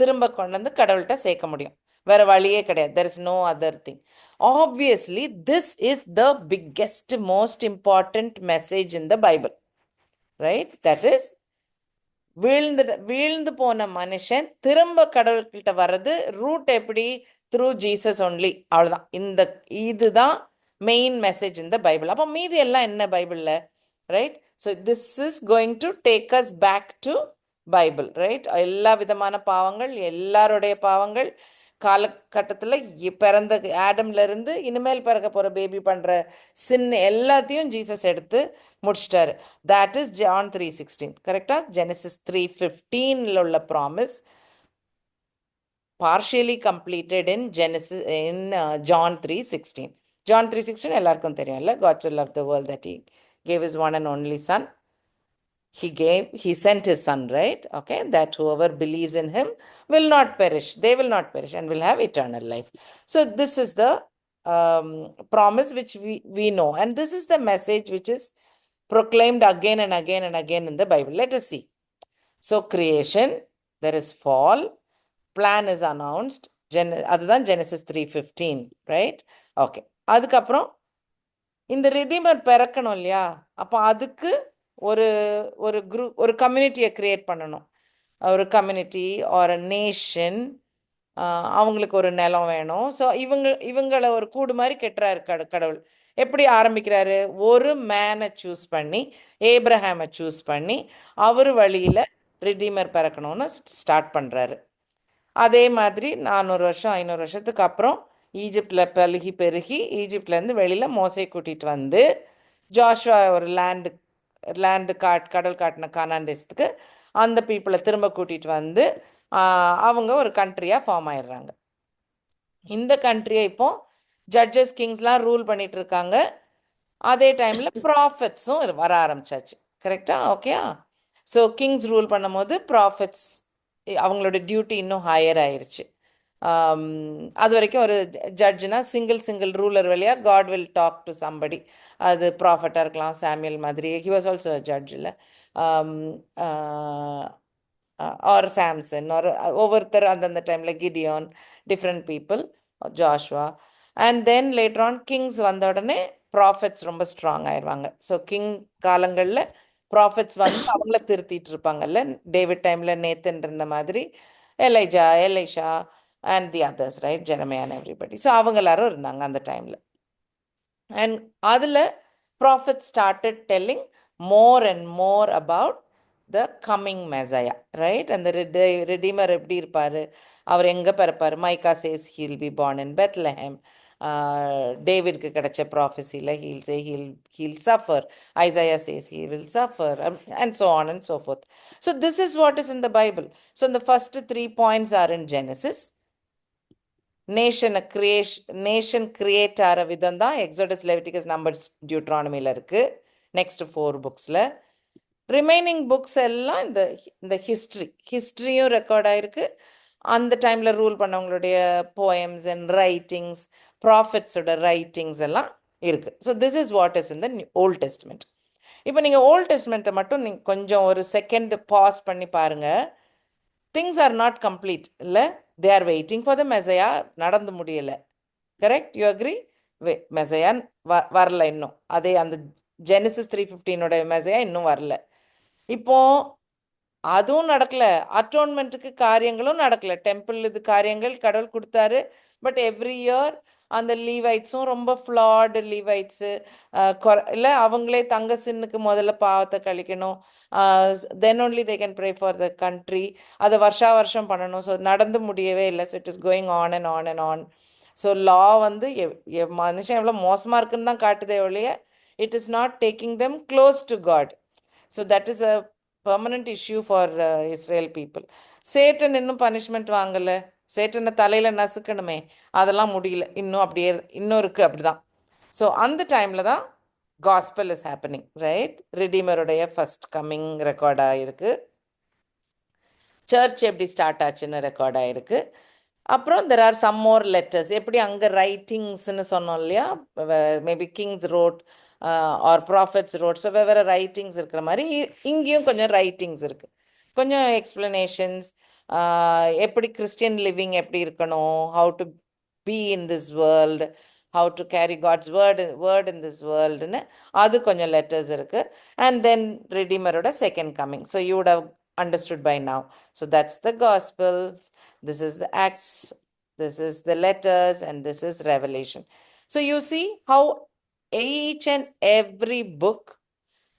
திரும்ப கொண்டு வந்து கடவுள்கிட்ட சேர்க்க முடியும். வேற வழியே கிடையாது. There is no other thing. Obviously this is the biggest most important message in the Bible. Right? That is வீழ்ந்து போன மனுஷன் திரும்ப கடவுள்கிட்ட வர்றது ரூட் எப்படி? Through Jesus only. அவ்வளோதான். இதுதான் மெயின் மெசேஜ் இந்த பைபிள். அப்போ மீதி எல்லாம் என்ன பைபிளில்? Right? So this is going to take us back to Bible. Right? எல்லா விதமான பாவங்கள், எல்லாருடைய பாவங்கள், காலகட்டத்தில் பிறந்த ஆடம்ல இருந்து இனிமேல் பிறக்க போகிற பேபி பண்ணுற சின்ன எல்லாத்தையும் ஜீசஸ் எடுத்து முடிச்சிட்டாரு. That is John 3:16. கரெக்டாக? ஜெனசிஸ் 3:15 உள்ள promise partially completed in John 3:16. John 3:16 எல்லாருக்கும் தெரியும்ல. God so loved the world that he gave his one and only son. He sent his son, right? Okay, that whoever believes in him will not perish. They will not perish and will have eternal life. So this is the promise which we know, and this is the message which is proclaimed again and again and again in the Bible. Let us see. So creation, there is fall, plan is announced. அதுதான் Genesis 3:15, right? Okay. அதுக்கப்புறம் இந்த redeemer பிறக்கணும் இல்லையா? அப்போ அதுக்கு ஒரு group, ஒரு கம்யூனிட்டியை create பண்ணணும். ஒரு கம்யூனிட்டி ஆர் அ நேஷன். அவங்களுக்கு ஒரு நிலம் வேணும். ஸோ இவங்களை ஒரு கூடு மாதிரி கெட்டுறாரு கடவுள். எப்படி ஆரம்பிக்கிறாரு? ஒரு மேனை சூஸ் பண்ணி, ஏப்ரஹாமை சூஸ் பண்ணி, அவர் வழியில் ரிடீமர் பிறக்கணும்னு ஸ்டார்ட் பண்ணுறாரு. அதே மாதிரி 400 வருஷம் 500 வருஷத்துக்கு அப்புறம் ஈஜிப்டில் பெருகி ஈஜிப்ட்லேருந்து வெளியில் மோசையை கூட்டிகிட்டு வந்து ஜாஷுவா ஒரு கடல் காட்டின கானான் தேசத்துக்கு அந்த பீப்புளை திரும்ப கூட்டிகிட்டு வந்து அவங்க ஒரு கண்ட்ரியாக ஃபார்ம் ஆயிடுறாங்க. இந்த கண்ட்ரியை இப்போ ஜட்ஜஸ் கிங்ஸ்லாம் ரூல் பண்ணிட்டு இருக்காங்க. அதே டைமில் ப்ராஃபிட்ஸும் வர ஆரம்பிச்சாச்சு. கரெக்டா? ஓகேயா? ஸோ கிங்ஸ் ரூல் பண்ணும்போது ப்ராஃபிட்ஸ் அவங்களோட டியூட்டி இன்னும் ஹையர் ஆயிடுச்சு. அது வரைக்கும் ஒரு ஜட்ஜுனா சிங்கிள் ரூலர் வழியாக God will talk to somebody. அது ப்ராஃபட்டாக இருக்கலாம், சாமியல் மாதிரி. ஹி வாஸ் ஆல்சோ ஜட்ஜ் இல்லை, ஆர் சாம்சன், ஒரு ஒவ்வொருத்தர் அந்தந்த டைமில் Gideon, different people, Joshua. And then later on kings வந்த உடனே ப்ராஃபிட்ஸ் ரொம்ப ஸ்ட்ராங் ஆயிடுவாங்க. ஸோ கிங் காலங்களில் ப்ராஃபிட்ஸ் வந்து அவங்கள திருத்திட்டு இருப்பாங்கல்ல. டேவிட் டைமில் நேத்தன் இருந்த மாதிரி Elisha and the others, right? Jeremiah and everybody. So அவங்க எல்லாரும் இருந்தாங்க அந்த டைமில். அண்ட் அதில் prophet started telling more and more about the coming Messiah, right? And the Redeemer எப்படி இருப்பார், அவர் எங்கே பிறப்பார்? மைக்கா says he'll be born in Bethlehem. டேவிட்க்கு கிடைச்ச ப்ராஃபஸியில் he'll suffer. Isaiah says he will suffer, and so on and so forth. So this is what is in the Bible. So the first 3 points are in Genesis. Nation create ஆகிற விதம் தான் exodus, Leviticus, numbers, டியூட்ரானமியில் இருக்குது. Next 4 புக்ஸில். Remaining books எல்லாம் இந்த ஹிஸ்ட்ரியும் record ஆகிருக்கு. அந்த டைமில் rule பண்ணவங்களுடைய போயம்ஸ் அண்ட் ரைட்டிங்ஸ், ப்ராஃபிட்ஸோட ரைட்டிங்ஸ் எல்லாம் இருக்குது. So this is what is in the Old Testament. இப்போ நீங்கள் ஓல்ட் டெஸ்ட்மெண்ட்டை மட்டும் நீங்கள் கொஞ்சம் ஒரு செகண்ட் பாஸ் பண்ணி பாருங்கள். திங்ஸ் ஆர் நாட் கம்ப்ளீட் இல்லை. They are waiting for the மெசையா. நடந்து முடியலை. கரெக்ட்? You agree? மெசையா வரல இன்னும். அதே அந்த ஜெனிசிஸ் 3:15 மெசையா இன்னும் வரல. இப்போ அதுவும் நடக்கல. அட்டோன்மெண்ட்டுக்கு காரியங்களும் நடக்கல. டெம்பிள் இது காரியங்கள் கடவுள் கொடுத்தாரு. பட் எவ்ரி இயர் அந்த லீவைட்ஸும் ரொம்ப ஃப்ளாடு லீவைட்ஸு இல்லை, அவங்களே தங்க சின்னுக்கு முதல்ல பாவத்தை கழிக்கணும். Then only they can pray for the country. அதை வருஷம் பண்ணணும். ஸோ நடந்து முடியவே இல்லை. So it is going on and on and on. So law வந்து மனுஷன் எவ்வளோ மோசமாக இருக்குன்னு தான் காட்டுதே ஒழிய it is not taking them close to God. So that is a permanent issue for Israel people. Satan இன்னும் பனிஷ்மெண்ட் வாங்கல, சேட்டனை தலையில நசுக்கணுமே, அதெல்லாம் முடியல, இன்னும் அப்படியே இன்னும் இருக்கு அப்படிதான். ஸோ அந்த டைம்ல தான் காஸ்பல் இஸ் ஹேப்பனிங், ரைட்? ரிடீமருடைய ஃபர்ஸ்ட் கம்மிங் ரெக்கார்ட் ஆயிருக்கு, சர்ச் எப்படி ஸ்டார்ட் ஆச்சுன்னு ரெக்கார்ட் ஆயிருக்கு. அப்புறம் there are some more letters, எப்படி அங்கே ரைட்டிங்ஸ்ன்னு சொன்னோம் இல்லையா, maybe kings wrote or prophets wrote. So வெவ்வேறு ரைட்டிங்ஸ் இருக்கிற மாதிரி இங்கேயும் கொஞ்சம் ரைட்டிங்ஸ் இருக்குது, கொஞ்சம் எக்ஸ்பிளனேஷன்ஸ், எப்படி கிறிஸ்டியன் லிவிங் எப்படி இருக்கணும், how to be in this world, how to carry God's word in this world ன்னு அது கொஞ்சம் லெட்டர்ஸ் இருக்கு. அண்ட் தென் ரிடீமரோட second coming. So you would have understood by now. So that's the Gospels, this is the Acts, this is the letters, and this is Revelation. So you see how each and every book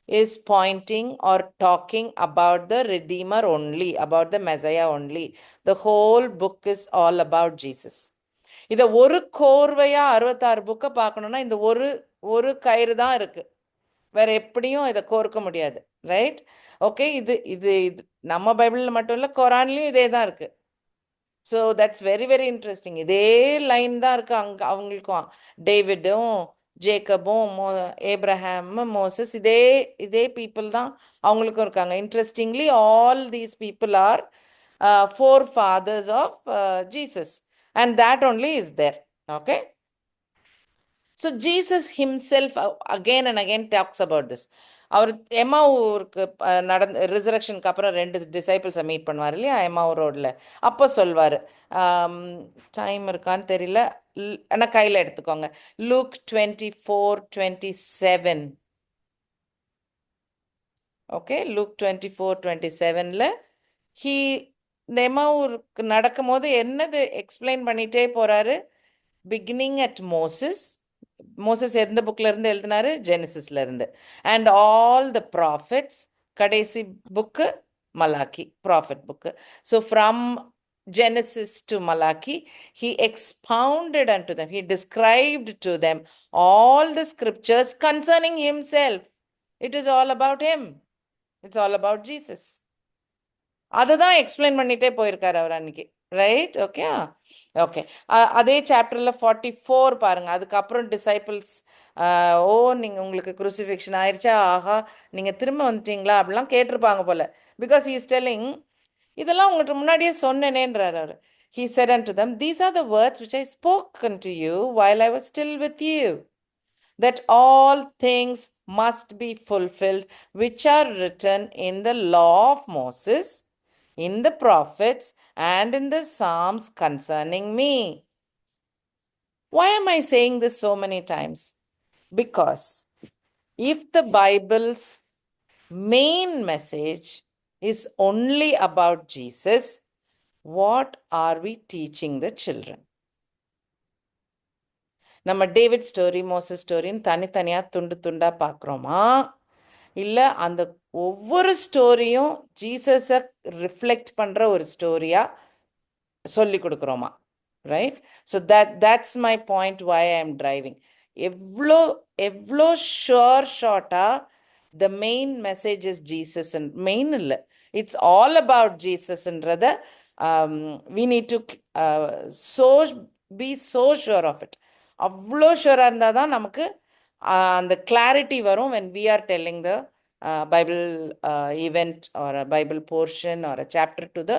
is pointing or talking about the Redeemer only, about the Messiah only. The whole book is all about Jesus. இதை ஒரு கோர்வையா 66 புக்கை பார்க்கணும்னா இந்த ஒரு கயிறு தான் இருக்கு, வேற எப்படியும் இதை கோர்க்க முடியாது, ரைட்? ஓகே, இது இது நம்ம பைபிளில் மட்டும் இல்லை, குரான்லையும் இதே தான் இருக்கு. So that's very very interesting. இதே லைன் தான் இருக்கு அங்கே அவங்களுக்கும், டேவிடும் ஜேக்கபும் ஏப்ரஹாம் மோசஸ், இதே பீப்புள் தான் அவங்களுக்கும் இருக்காங்க. Interestingly all these people are forefathers of Jesus, and that only is there. Okay, so Jesus himself again and again talks about this. அவர் எம்மாவூருக்கு நடந்த ரிசரக்ஷனுக்கு அப்புறம் 2 டிசைபிள்ஸை மீட் பண்ணுவார் இல்லையா, எம்மாவூ ரோடில். அப்போ சொல்வார், டைம் இருக்கான்னு தெரியல, ஆனால் கையில் எடுத்துக்கோங்க, லூக் 24:27. ஓகே, லூக் 24:27ல இந்த எம்மாவூருக்கு நடக்கும் போது என்னது எக்ஸ்பிளைன் பண்ணிட்டே போறாரு. பிகினிங் அட் மோசஸ் எந்த புக்ல இருந்து எழுதினாரு? ஜெனிசிஸ்ல இருந்து. அண்ட் ஆல் த ப்ராஃபிட்ஸ், கடைசி book Malachi, profit book. So from Genesis to Malachi, he expounded unto them, he described to them all the scriptures concerning himself. It is all about him, it's all about Jesus. அதுதான் explain பண்ணிட்டே போயிருக்காரு அவர் அன்னைக்கு, right? Okay, okay. அதே சாப்டர்ல 44 பாருங்க. அதுக்கப்புறம் disciples, ஓ நீங்க உங்களுக்கு குருசிஃபிக்ஷன் ஆயிடுச்சா, ஆஹா நீங்க திரும்ப வந்துட்டீங்களா அப்படிலாம் கேட்டிருப்பாங்க போல. பிகாஸ் ஹி இஸ் டெல்லிங், இதெல்லாம் உங்கள்கிட்ட முன்னாடியே சொன்னேனேன்றார் அவர். He said unto them, these are the words which I spoke unto you while I was still with you, that all things must be fulfilled which are written in the law of Moses, in the prophets, and in the Psalms concerning me. Why am I saying this so many times? Because if the Bible's main message is only about Jesus, what are we teaching the children? நம்ம David story, Moses ஸ்டோரின்னு தனித்தனியாக துண்டு துண்டாக பார்க்குறோமா, இல்லை அந்த ஒவ்வொரு ஸ்டோரியும் ஜீசஸை reflect பண்ணுற ஒரு ஸ்டோரியாக சொல்லி கொடுக்குறோமா, right? So that's my point why I am driving. எவ்வளோ ஷார்ட்டாக the main message is Jesus, and main இல்லை, it's all about Jesusன்றத we need to be so sure of it. அவ்வளோ ஷுவராக இருந்தால் தான் நமக்கு அந்த கிளாரிட்டி வரும் when we are telling the Bible event or a Bible portion or a chapter to the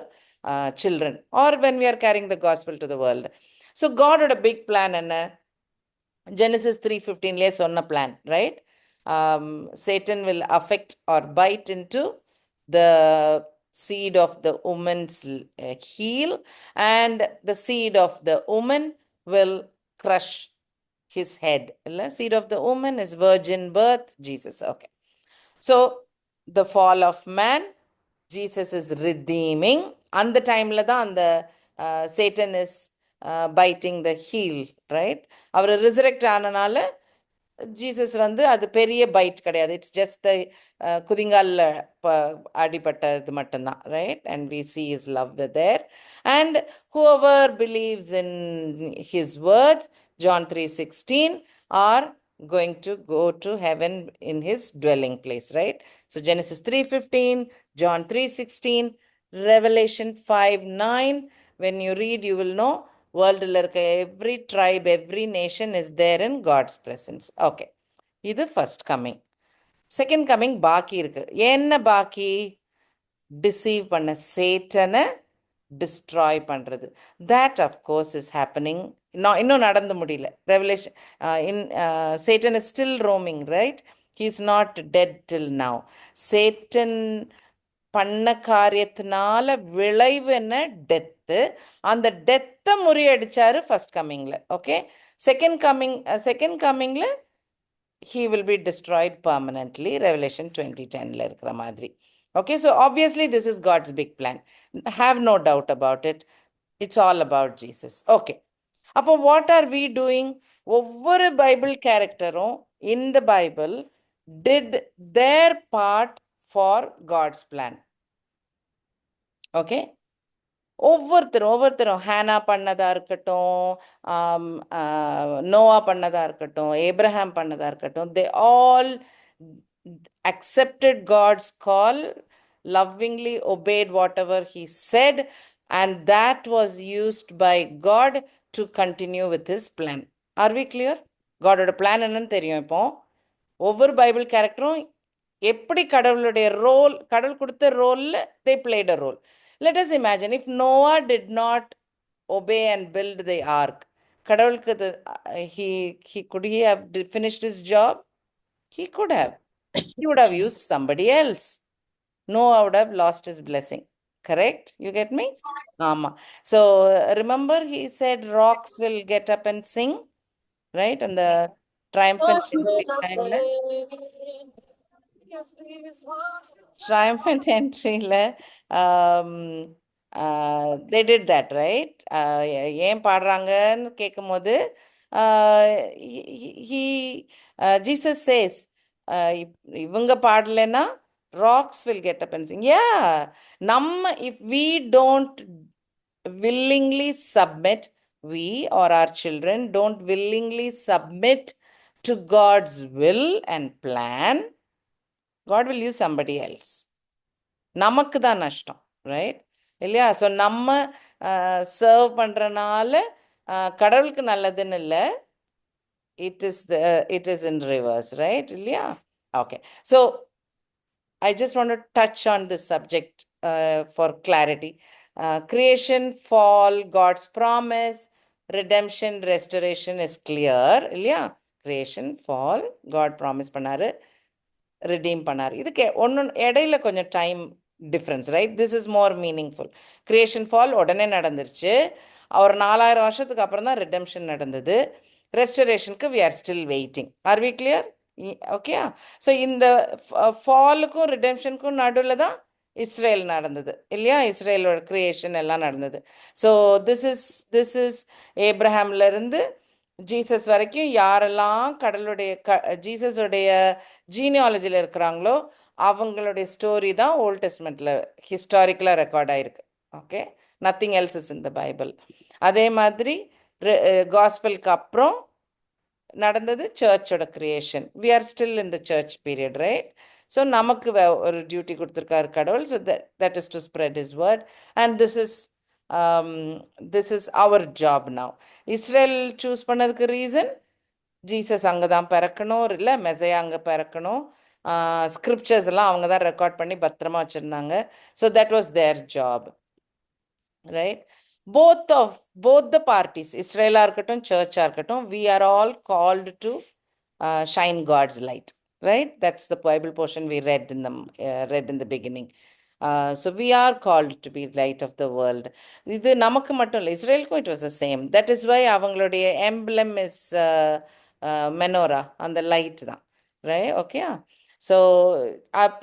children, or when we are carrying the gospel to the world. So God had a big plan, and Genesis 3:15 சொன்ன plan, right? Satan will affect or bite into the seed of the woman's heel, and the seed of the woman will crush his head. Seed of the woman is virgin birth, Jesus. Okay, so the fall of man, Jesus is redeeming. And the time la da and the Satan is biting the heel, right? அவர் resurrect ஆனனால Jesus வந்து அது பெரிய byte கிடையாது, it's just குதிங்காலில் அடிப்பட்டது மட்டும்தான், right? And we see is love there. And whoever believes in his words, John 3:16, are going to go to heaven in his dwelling place, right? So Genesis 3:15, John 3:16, Revelation 5:9. When you read, you will know world every tribe, every nation is there in God's presence. Okay, இது first coming. Second coming பாக்கி இருக்கு. என்ன பாக்கி? Deceive பண்ண, சேட்டனை destroy பண்ணுறது. That of course is happening. இன்னும் நடந்து முடியல. Revelation in Satan is still roaming, right? He is not dead till now. Satan பண்ண காரியத்தினால விளைவு என்ன? டெத்து. அந்த டெத்தை முறியடிச்சாரு ஃபர்ஸ்ட் கம்மிங்கில். ஓகே, செகண்ட் கம்மிங்கில் he will be destroyed permanently. Revelation 20:10 இருக்கிற மாதிரி. Okay, so obviously this is God's big plan. Have no doubt about it. It's all about Jesus. Okay. அப்போ what are we doing? ஒவ்வொரு Bible கேரக்டரும் in the Bible did their part for God's plan. Okay. ஒவ்வொருத்தரும் ஹேனா பண்ணதா இருக்கட்டும், நோவா பண்ணதா இருக்கட்டும், Abraham பண்ணதா இருக்கட்டும், they all accepted God's call, lovingly obeyed whatever he said, and that was used by God to continue with his plan. Are we clear? Godோட plan என்னன்னு தெரியும். இப்போ ஒவ்வொரு பைபிள் கேரக்டரும் எப்படி கடவுளுடைய ரோல், கடவுள் கொடுத்த ரோல்ல they played a role. Let us imagine if Noah did not obey and build the ark, கடவுளுக்கு could he have finished his job? He could have. He would have used somebody else. Noah would have lost his blessing. Correct? You get me? Ama. So remember he said rocks will get up and sing, right? And the triumphant entry they did that, right? ஏன் பாடுறாங்கன்னு கேட்கும் போது Jesus says இவங்க பாடலைன்னா rocks will get up and sing. Yeah, if we don't willingly submit, we or our children don't willingly submit to God's will and plan, God will use somebody else. நமக்கு தான் நஷ்டம், right? இல்லையா? So நம்ம serve பண்ணுறனால கடவுளுக்கு நல்லதுன்னு இல்லை, it is in reverse, right? இல்லையா? Okay, so I just want to touch on this subject for clarity. Creation, fall, God's promise, redemption, restoration is clear. இல்லையா? Creation, fall, God promise பண்ணாரு, redeem பண்ணாரு. இதுக்கு ஒன்று இடையில கொஞ்சம் time difference, right? This is more meaningful. Creation fall உடனே நடந்துருச்சு. ஒரு 4000 வருஷத்துக்கு அப்புறம் தான் ரிடெம்ஷன் நடந்தது. ரெஸ்டரேஷனுக்கு we are still waiting. Are we clear? Okay. So இந்த ஃபாலுக்கும் ரிடெம்ஷனுக்கும் நடுவில் தான் இஸ்ரேல் நடந்தது, இல்லையா? இஸ்ரேலோட கிரியேஷன் எல்லாம் நடந்தது. ஸோ திஸ் இஸ் ஏப்ரஹாம்லேருந்து ஜீசஸ் வரைக்கும் யாரெல்லாம் கடலுடைய ஜீசஸுடைய ஜீனியாலஜியில் இருக்கிறாங்களோ அவங்களுடைய ஸ்டோரி தான் ஓல்ட் டெஸ்ட்மெண்ட்டில் ஹிஸ்டாரிக்கலாக ரெக்கார்ட் ஆகிருக்கு. Okay, nothing else is in the Bible. அதே மாதிரி காஸ்பலுக்கு அப்புறம் நடந்தது சர்ச்சோட creation. We are still in the church period, right? So நமக்கு ஒரு டியூட்டி கொடுத்துருக்காரு கடவுள். So that is to spread his word and this is our job now. Israel choose பண்ணதுக்கு ரீசன் ஜீசஸ் அங்கே தான் பிறக்கணும், இல்லை மெசையா அங்கே பிறக்கணும். ஸ்கிரிப்சர்ஸ் எல்லாம் அவங்க தான் ரெக்கார்ட் பண்ணி பத்திரமா வச்சுருந்தாங்க. So that was there job, right? both the parties, இஸ்ரேலாக இருக்கட்டும் சர்ச்சாக இருக்கட்டும், we are all called to shine God's light, right? That's the Bible portion we read in the beginning. So we are called to be light of the world. இது நமக்கு மட்டும் இல்லை, இஸ்ரேலுக்கும் it was the same. That is why அவங்களுடைய emblem is menorah, அந்த light தான், right? Okay. So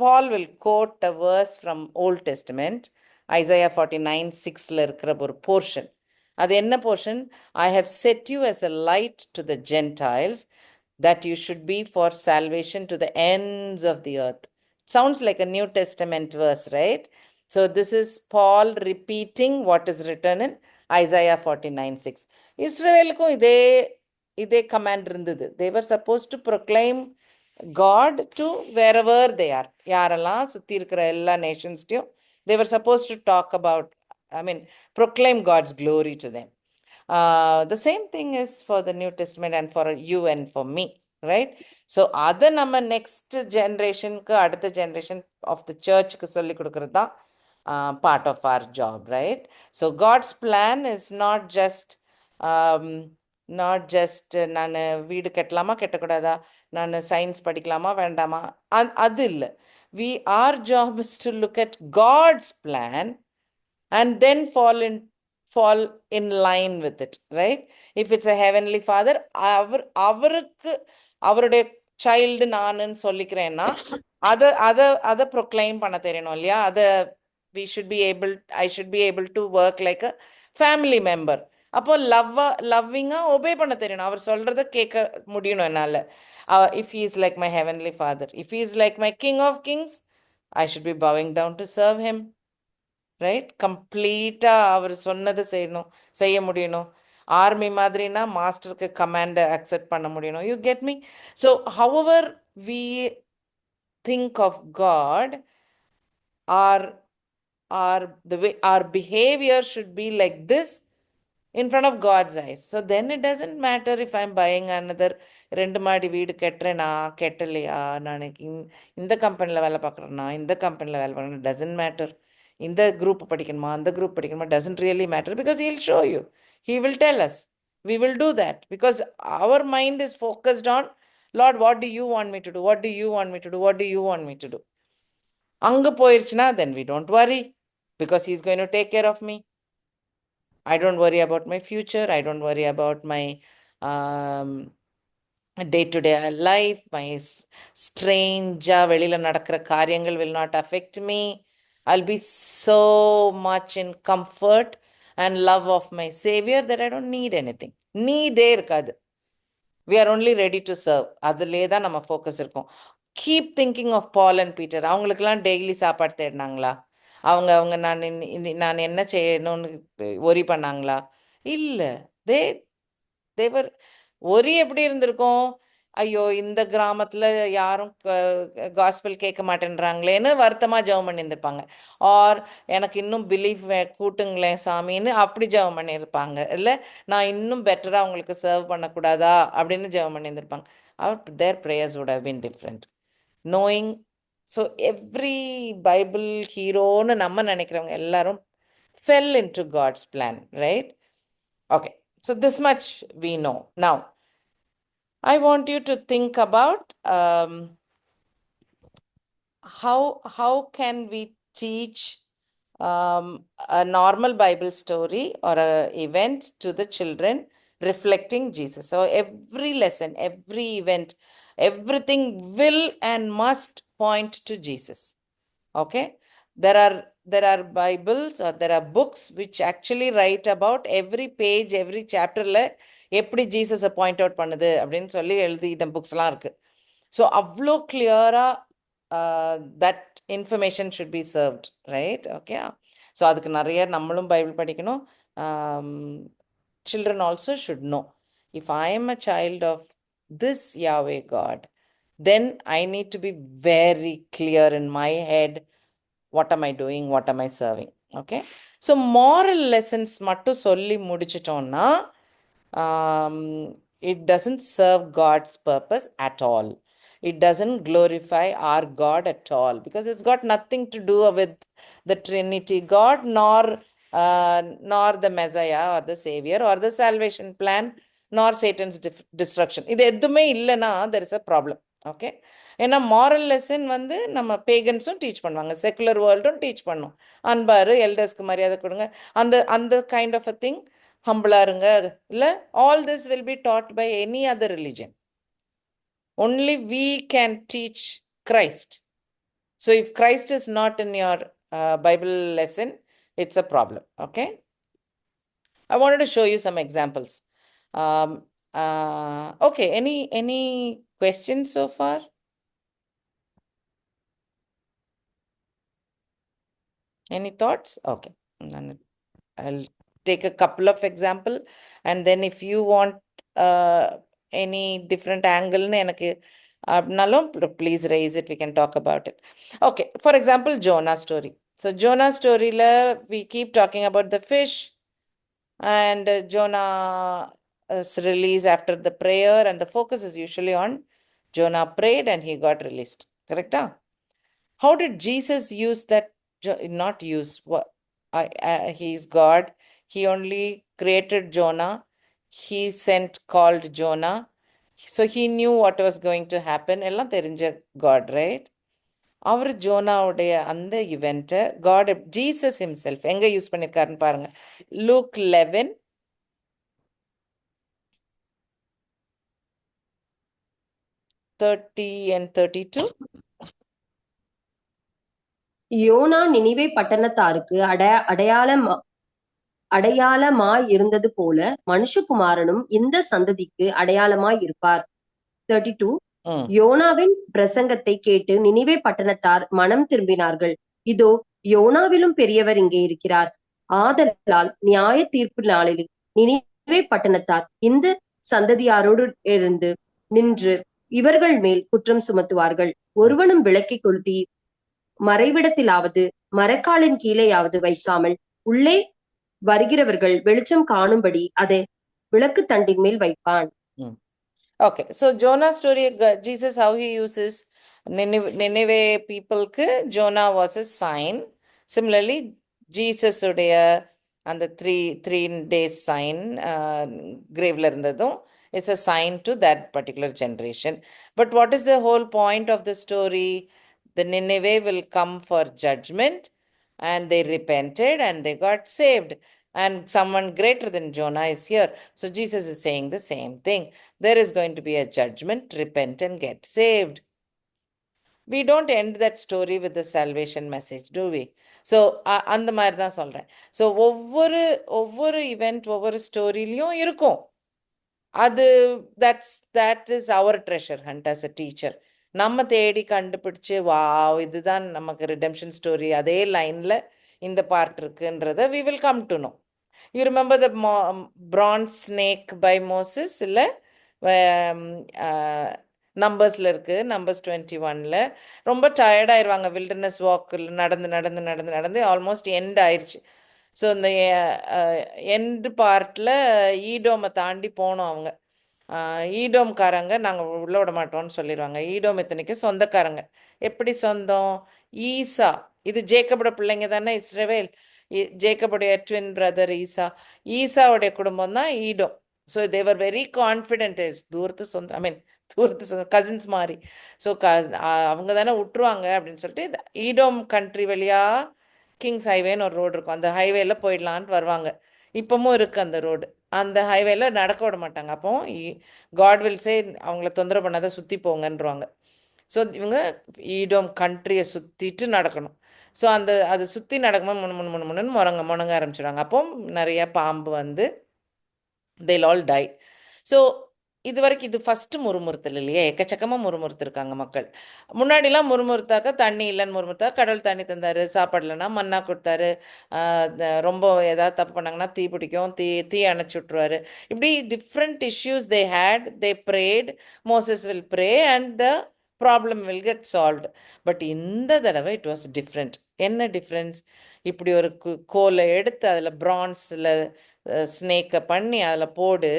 Paul will quote a verse from Old Testament, Isaiah 49:6ல இருக்கிற ஒரு போர்ஷன். அது என்ன portion? I have set you as a light to the Gentiles, that you should be for salvation to the ends of the earth. Sounds like a New Testament verse, right? So this is Paul repeating what is written in Isaiah 49:6. இஸ்ரேலுக்கும் இதே இதே command இருந்தது. They were supposed to proclaim God to wherever they are. யாரெல்லாம் சுற்றி இருக்கிற எல்லா நேஷன்ஸ்டையும் they were supposed to talk about, proclaim God's glory to them. The same thing is for the New Testament and for you and for me, right? So அதை நம்ம next ஜென்ரேஷனுக்கு, அடுத்த generation of the சர்ச்சுக்கு சொல்லி கொடுக்கறது தான் part of our job, right? So God's plan is not just நான் வீடு கட்டலாமா கட்டக்கூடாதா, நான் சயின்ஸ் படிக்கலாமா வேண்டாமா, அது இல்லை. Our job is to look at God's plan and then fall in line with it, right? If it's a heavenly father, அவருக்கு அவருடைய சைல்டு நானுன்னு சொல்லிக்கிறேன்னா அதை ப்ரொக்ளைம் பண்ண தெரியணும் இல்லையா? அதை I should be able to work like a family member. அப்போ லவ்விங்காக obey பண்ண தெரியணும். அவர் சொல்கிறத கேட்க முடியணும் என்னால். If he is like my heavenly father, if he is like my king of kings, I should be bowing down to serve him, right? கம்ப்ளீட்டாக அவர் சொன்னதை செய்ய முடியணும். ஆர்மி மாதிரினா மாஸ்டருக்கு கமாண்டை அக்செப்ட் பண்ண முடியணும். You get me? So however we think of God, our behavior should be like this in front of God's eyes. So then it doesn't matter if I'm buying another 2 மாடி வீடு கட்டுறேனா கட்டலையா, நான் இந்த கம்பெனியில் வேலை பார்க்குறேன்னா இந்த கம்பெனியில் வேலை பார்க்குறேன்னா, doesn't matter. இந்த குரூப் படிக்கணுமா அந்த குரூப் படிக்கணுமா, doesn't really matter, because he'll show you. He will tell us. We will do that because our mind is focused on, Lord, what do you want me to do? What do you want me to do? What do you want me to do? அங்கே போயிடுச்சுன்னா then we don't worry because he's going to take care of me. I don't worry about my future. I don't worry about my day-to-day life. My strange வெளியில நடக்கிற காரியங்கள் will not affect me. I'll be so much in comfort and love of my Savior that I don't need anything. நீடே இருக்காது. We are only ready to serve. அதுலேயே தான் நம்ம focus இருக்கும். Keep thinking of Paul and Peter. அவங்களுக்கெல்லாம் daily சாப்பாடு தேடினாங்களா? அவங்க நான் என்ன செய்யணும்னு ஒரி பண்ணாங்களா? இல்லை. தேவர் ஒரி எப்படி இருந்திருக்கும்? ஐயோ, இந்த கிராமத்தில் யாரும் காஸ்பல் கேட்க மாட்டேன்றாங்களேன்னு வருத்தமாக ஜெபம் பண்ணியிருந்திருப்பாங்க. ஆர் எனக்கு இன்னும் பிலீஃப் கூட்டுங்களேன் சாமின்னு அப்படி ஜெபம் பண்ணியிருப்பாங்க. இல்லை, நான் இன்னும் பெட்டராக அவங்களுக்கு சர்வ் பண்ணக்கூடாதா அப்படின்னு ஜெபம் பண்ணியிருந்திருப்பாங்க. their prayers would have been different. Knowing, so every Bible hero-னு நம்ம நினைக்கிறவங்க எல்லாரும் fell into God's plan, right? Okay, so this much we know. Now, I want you to think about how can we teach a normal Bible story or a event to the children reflecting Jesus. So every lesson, every event, everything will and must point to Jesus. Okay, there are Bibles or there are books which actually write about every page, every chapterல எப்படி ஜீசஸை point out பண்ணுது அப்படின்னு சொல்லி எழுதிட்ட புக்ஸ்லாம் இருக்கு. So அவ்வளோ கிளியராக that information should be served, right? Okay, so அதுக்கு நிறைய நம்மளும் பைபிள் படிக்கணும். Children also should know, if I am a child of this Yahweh God, then I need to be very clear in my head, what am I doing, what am I serving? Okay, so moral lessons மட்டும் சொல்லி முடிச்சிட்டோம்னா it doesn't serve God's purpose at all. It doesn't glorify our God at all, because it's got nothing to do with the Trinity God, nor the Messiah or the Savior or the salvation plan, nor Satan's destruction. இது எதுவுமே இல்லைன்னா there is a problem. Okay, ஏன்னா moral lesson வந்து நம்ம பேகன்ஸும் teach பண்ணுவாங்க, secular வேர்ல்டும் teach பண்ணும். அன்பாரு, எல்டர்ஸ்க்கு மரியாதை கொடுங்க, அந்த கைண்ட் ஆஃப் அ திங், ஹம்பிளா இருங்க, இல்லை, all this will be taught by any other religion. Only we can teach Christ. So if Christ is not in your Bible lesson, it's a problem. Okay, I wanted to show you some examples. Okay, any questions so far? Any thoughts? Okay, I'll take a couple of examples, and then if you want any different ஆங்கிள்னு எனக்கு அப்படின்னாலும் please raise it, we can talk about it. Okay, for example Jonah story. So Jonah ஸ்டோரியில் we keep talking about the fish and Jonah's release after the prayer, and the focus is usually on Jonah prayed and he got released. Correct? How did Jesus use that? Not use what? He is God. He only created Jonah. He called Jonah. So he knew what was going to happen. எல்லாம் தெரிஞ்ச God, right? அவர் ஜோனாவுடைய அந்த இவெண்ட்டை God Jesus himself எங்கே use பண்ணியிருக்காருன்னு பாருங்க. Luke 11 30 and 32. Yona Nineveh பட்டணத்தாருக்கு அடையாளமாய் இருந்தது போல மனுஷகுமாரனும் இந்த சந்ததிக்கு அடையாளமாய் இருப்பார். 32. யோனாவின் பிரசங்கத்தை கேட்டு நினிவே பட்டணத்தார் மனம் திரும்பினார்கள். இதோ யோனாவிலும் பெரியவர் இங்கே இருக்கிறார். ஆதலால் நியாய தீர்ப்பு நாளில் நினிவே பட்டணத்தார் இந்த சந்ததியாரோடு இருந்து நின்று இவர்கள் மேல் குற்றம் சுமத்துவார்கள். ஒருவனும் விளக்கை கொளுத்தி மறைவிடத்திலாவது மரக்காலின் கீழேயாவது வைக்காமல் உள்ளே வருகிறவர்கள் வெளிச்சம் காணும்படி அதை விளக்கு தண்டின் மேல் வைப்பான். Okay, so Jonah story, Jesus how he uses Nineveh people ku Jonah was a sign. Similarly, Jesus உடைய அந்த 3 days sign graveல இருந்ததும் is a sign to that particular generation. But what is the whole point of the story? The Nineveh will come for judgment, and they repented and they got saved. And someone greater than Jonah is here. So Jesus is saying the same thing. There is going to be a judgment, repent and get saved. We don't end that story with the salvation message, do we? So அந்த மாதிரி தான் சொல்கிறேன். So ஒவ்வொரு event ஒவ்வொரு ஸ்டோரிலையும் இருக்கும். அது that is our treasure hunt as a teacher. நம்ம தேடி கண்டுபிடிச்சு வாவ் இதுதான் நமக்கு ரிடெம்ஷன் ஸ்டோரி, அதே லைனில் இந்த பார்ட் இருக்குன்றத we will come to know. You remember the bronze snake by Moses? இல்லை நம்பர்ஸில் இருக்குது. நம்பர்ஸ் 21ல் ரொம்ப டயர்டாயிருவாங்க வில்டர்னஸ் வாக்கில் நடந்து ஆல்மோஸ்ட் எண்ட் ஆயிடுச்சு. ஸோ இந்த எண்டு பார்ட்டில் ஈடோமை தாண்டி போனோம். அவங்க ஈடோம்காரங்க நாங்கள் உள்ள விட மாட்டோம்னு சொல்லிடுவாங்க. ஈடோம் இத்தனைக்கும் சொந்தக்காரங்க. எப்படி சொந்தம்? ஈசா, இது ஜேக்கபோட பிள்ளைங்க தானே இஸ்ரவேல். ஜேக்கபுடைய ட்வின் பிரதர் ஈசாவுடைய குடும்பம் தான் ஈடோம். ஸோ தேவர் வெரி கான்ஃபிடென்ட். தூரத்து சொந்தம், தூரத்து சொந்தம், கசின்ஸ் மாதிரி. ஸோ அவங்க தானே விட்டுருவாங்க அப்படின்னு சொல்லிட்டு ஈடோம் கண்ட்ரி வழியாக கிங்ஸ் ஹைவேன்னு ஒரு ரோடு இருக்கும். அந்த ஹைவேல போயிடலான்ட்டு வருவாங்க. இப்போவும் இருக்குது அந்த ரோடு. அந்த ஹைவேல நடக்க விட மாட்டாங்க. அப்போ காட் வில் சே அவங்கள தொந்தரவு பண்ணாத சுற்றி போங்கன்றவாங்க. ஸோ இவங்க ஈடோம் கண்ட்ரியை சுற்றிட்டு நடக்கணும். ஸோ அது சுற்றி நடக்கும்போது முணங்க ஆரம்பிச்சிடுவாங்க. அப்போ நிறைய பாம்பு வந்து they'll all die. ஸோ இது வரைக்கும் இது ஃபஸ்ட்டு முறுமுறுத்தல் இல்லையா? எக்கச்சக்கமாக முறுமுறுத்துருக்காங்க மக்கள். முன்னாடிலாம் முறுமுறுத்தாக்க தண்ணி இல்லைன்னு முறுமுறுத்தா கடவுள் தண்ணி தந்தார், சாப்பாடு இல்லைன்னா மண்ணா கொடுத்தாரு, ரொம்ப ஏதாவது தப்பு பண்ணாங்கன்னா தீ பிடிக்கும், தீ அணைச்சி விட்ருவாரு. இப்படி different issues they had. They prayed, Moses will pray and the problem will get solved. But இந்த தடவை இட் வாஸ் டிஃப்ரெண்ட். என்ன டிஃப்ரென்ஸ்? இப்படி ஒரு கோலை எடுத்து அதில் பிரான்ஸில் ஸ்னேக்கை பண்ணி அதில் போடு,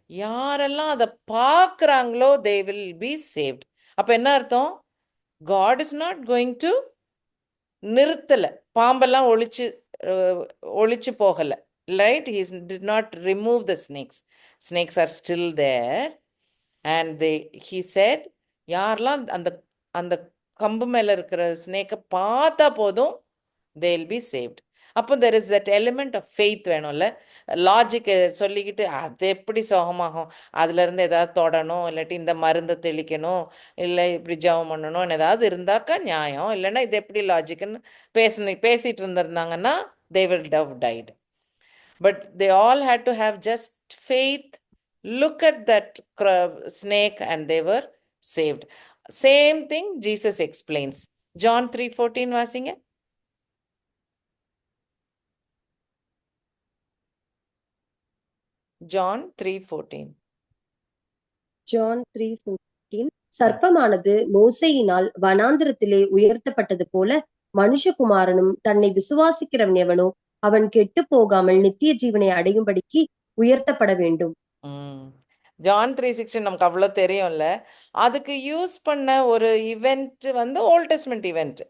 யாரெல்லாம் அதை பார்க்குறாங்களோ தே வில் பி சேவ்ட். அப்போ என்ன அர்த்தம்? God is not going to நிறுத்தலை, பாம்பெல்லாம் ஒழிச்சு போகலை, right? He did not remove the snakes are still there. And he said யாரெல்லாம் அந்த அந்த கம்பு மேலே இருக்கிற ஸ்னேக்கை பார்த்தா போதும் they will be saved. அப்போ there is that element of faith வேணும்ல. லாஜிக்கு சொல்லிக்கிட்டு அது எப்படி சோகமாகும், அதுலேருந்து ஏதாவது தொடணும், இல்லாட்டி இந்த மருந்தை தெளிக்கணும், இல்லை இப்படி ஜெபம் பண்ணணும் ஏதாவது இருந்தாக்கா நியாயம். இல்லைன்னா இது எப்படி லாஜிக்குன்னு பேசிகிட்டு இருந்திருந்தாங்கன்னா they would have died. But they all had to have just faith, look at that snake and they were saved. Same thing Jesus explains. John 3:14 வாசிங்க. John 3:14. John 3:15 சர்ப்பமானது மோசேயினால் வனாந்திரத்திலே உயர்த்தப்பட்டது போல மனுஷகுமாரனும் தன்னை விசுவாசிக்கிறவன் எவனோ அவன் கெட்டு போகாமல் நித்திய ஜீவனை அடையும்படிக்கு உயர்த்தப்பட வேண்டும். ஜான் 3:16 நமக்கு அவ்வளோ தெரியும்ல. அதுக்கு யூஸ் பண்ண ஒரு இவெண்ட் வந்து old testament event.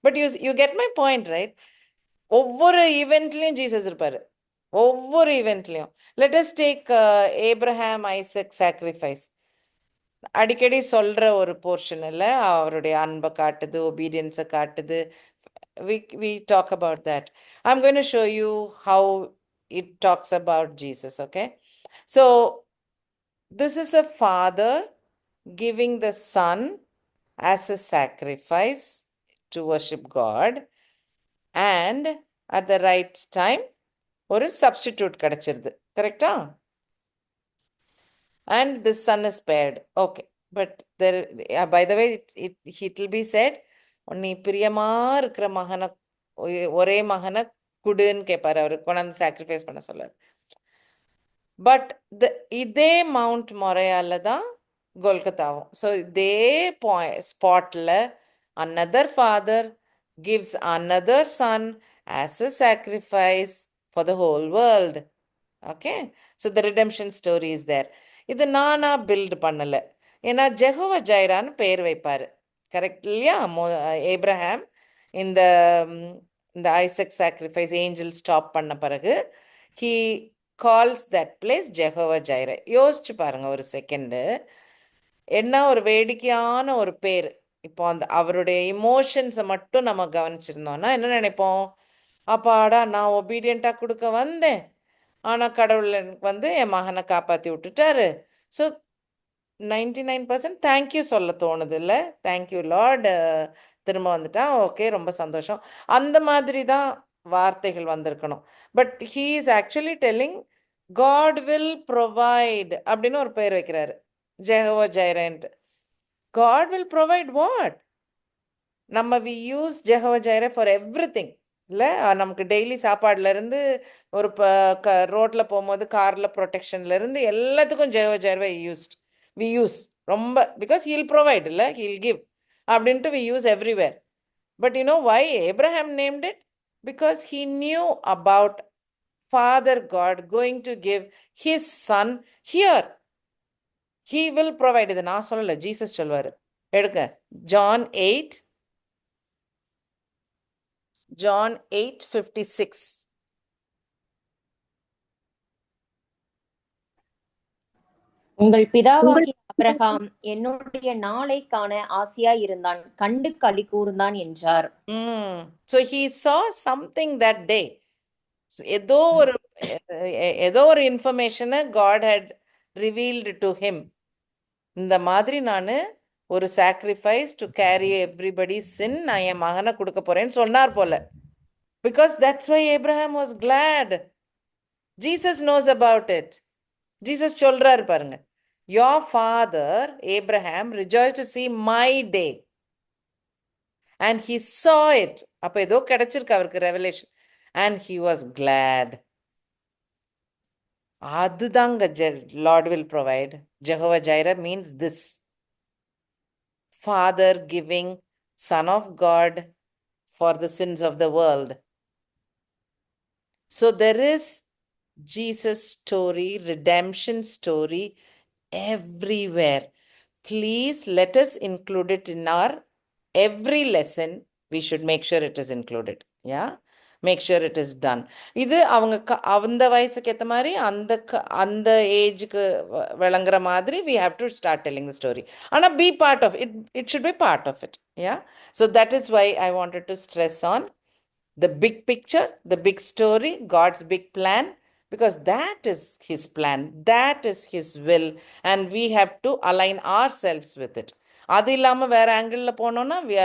But you get my point right? ஒவ்வொரு ஈவெண்ட்லையும் ஜீசஸ் இருப்பாரு. ஒவ்வொரு ஈவெண்ட்லையும். Let us take Abraham Isaac sacrifice. அடிக்கடி சொல்ற ஒரு போர்ஷன் இல்லை, அவருடைய அன்பை காட்டுது, ஒபீடியன்ஸை காட்டுது. We talk about that. I'm going to show you how it talks about Jesus, okay? So this is a father giving the son as a sacrifice to worship God, and at the right time ஒரு substitute கிடைச்சிருது. கரெக்டா? And this son is spared. Okay. But there, by the way, it will be said, நீ பிரியமா இருக்கிற மகனை ஒரே மகனை குடுன்னு கேட்பாரு, அவரு கொண்டாந்து சாக்ரிஃபைஸ் பண்ண சொல்லாரு. பட் இதே மவுண்ட் மொரையால தான் கொல்கத்தாவும். ஸோ இதே ஸ்பாட்ல another father gives another son as a sacrifice for the whole world. Okay, so the redemption story is there. இது நானா பில்ட் பண்ணல, ஏன்னா ஜெகோவா ஜைரான்னு பேர் வைப்பாரு. கரெக்ட் இல்லையா? ஏப்ரஹாம் இந்த ஐசக் சாக்ரிஃபைஸ் ஏஞ்சல் ஸ்டாப் பண்ண பிறகு he calls that place Jehovah Zaira. யோசிச்சு பாருங்க ஒரு செகண்டு, என்ன ஒரு வேடிக்கையான ஒரு பேர். இப்போ அந்த அவருடைய இமோஷன்ஸை மட்டும் நம்ம கவனிச்சிருந்தோம்னா என்ன நினைப்போம்? அப்பாடா, நான் ஒபீடியண்ட்டாக கொடுக்க வந்தேன், ஆனால் கடவுள் எனக்கு வந்து என் மகனை காப்பாற்றி விட்டுட்டாரு. ஸோ 99% தேங்க்யூ சொல்ல தோணுது இல்லை? தேங்க்யூ லார்ட், திரும்ப வந்துட்டான், ஓகே ரொம்ப சந்தோஷம், அந்த மாதிரி தான் வார்த்தைகள் வந்திருக்கணும். But he is actually telling God will provide அப்படின்னு ஒரு பேர் வைக்கிறாரு, Jehovah Jireh. God will provide what? நம்ம we use Jehovah Jireh for everything இல்லை? நமக்கு டெய்லி சாப்பாடுலேருந்து ஒரு ரோட்டில் போகும்போது காரில் ப்ரொடெக்ஷன்லேருந்து எல்லாத்துக்கும் ஜெகோவா ஜைரா வி யூஸ் ரொம்ப, பிகாஸ் ஹீல் ப்ரொவைட் இல்லை, ஹீல் கிவ் அப்படின்ட்டு we use everywhere. But you know why Abraham named it? Because he knew about father God going to give his son here. He will provide. இது நான் சொல்லலை, Jesus சொல்வார். எடுக்க John 8:56. உங்கள் பிதாவாகிய Abraham என்னுடைய நாளை காண ஆசையாய் இருந்தான், கண்டு களி கூர்ந்தான் என்றார். So he saw something that day. ஏதோ ஒரு இன்ஃபர்மேஷனை God had revealed to him. இந்த மாதிரி நான் ஒரு சாக்ரிஃபைஸ் டு கேரி எவ்ரிபடி சின் நான் என் மகனை கொடுக்க போறேன்னு சொன்னார் போல. Because that's why Abraham was glad. Jesus knows about it. Jesus சொல்றாரு பாருங்க, your father Abraham rejoiced to see my day and he saw it. அப்ப ஏதோ கிடைச்சிருக்கு அவருக்கு revelation, and he was glad. அதுதாங்க Lord will provide. Jehovah Jireh means this: Father giving Son of God for the sins of the world. So there is Jesus story, redemption story everywhere. Please let us include it in our every lesson. We should make sure it is included. Yeah, make sure it is done. இது அவங்க அந்த வயசுக்கு ஏற்ற மாதிரி அந்த ஏஜுக்கு விளங்குற மாதிரி we have to start telling the story. ஆனால் be part of it. It should be part of it. Yeah, so that is why I wanted to stress on the big picture, the big story, God's big plan, because that is his plan, that is his will, and we have to align ourselves with it. அது இல்லாம வேற angle போனோம்னா we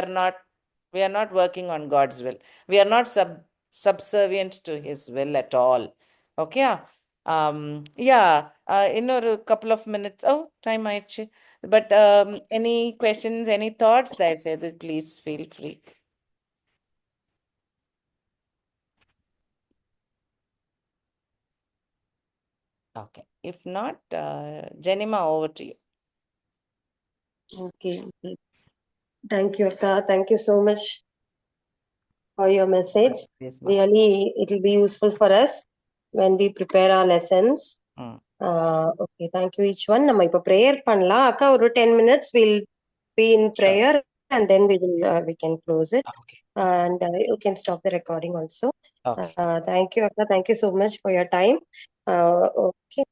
are not working on God's will. We are not subservient to his will at all. Okay? Yeah, இன்னொரு couple of minutes. Oh, time ஆயிடுச்சு. But any questions, any thoughts? I say this, please feel free. Okay. If not, Jenima, over to you. Okay. Thank you, Akka. Thank you so much for your message. Yes, ma'am. Really, it will be useful for us when we prepare our lessons. Okay, thank you each one. நம்ம இப்ப prayer பண்ணலாம். அக்கா ஒரு 10 minutes we'll be in prayer and then we can close it. Okay. And you can stop the recording also. Okay. Thank you, Akka. Thank you so much for your time. Okay.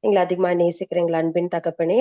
எங்களை அதிகமாக நேசிக்கிற எங்கள் அன்பின் தகப்பனே,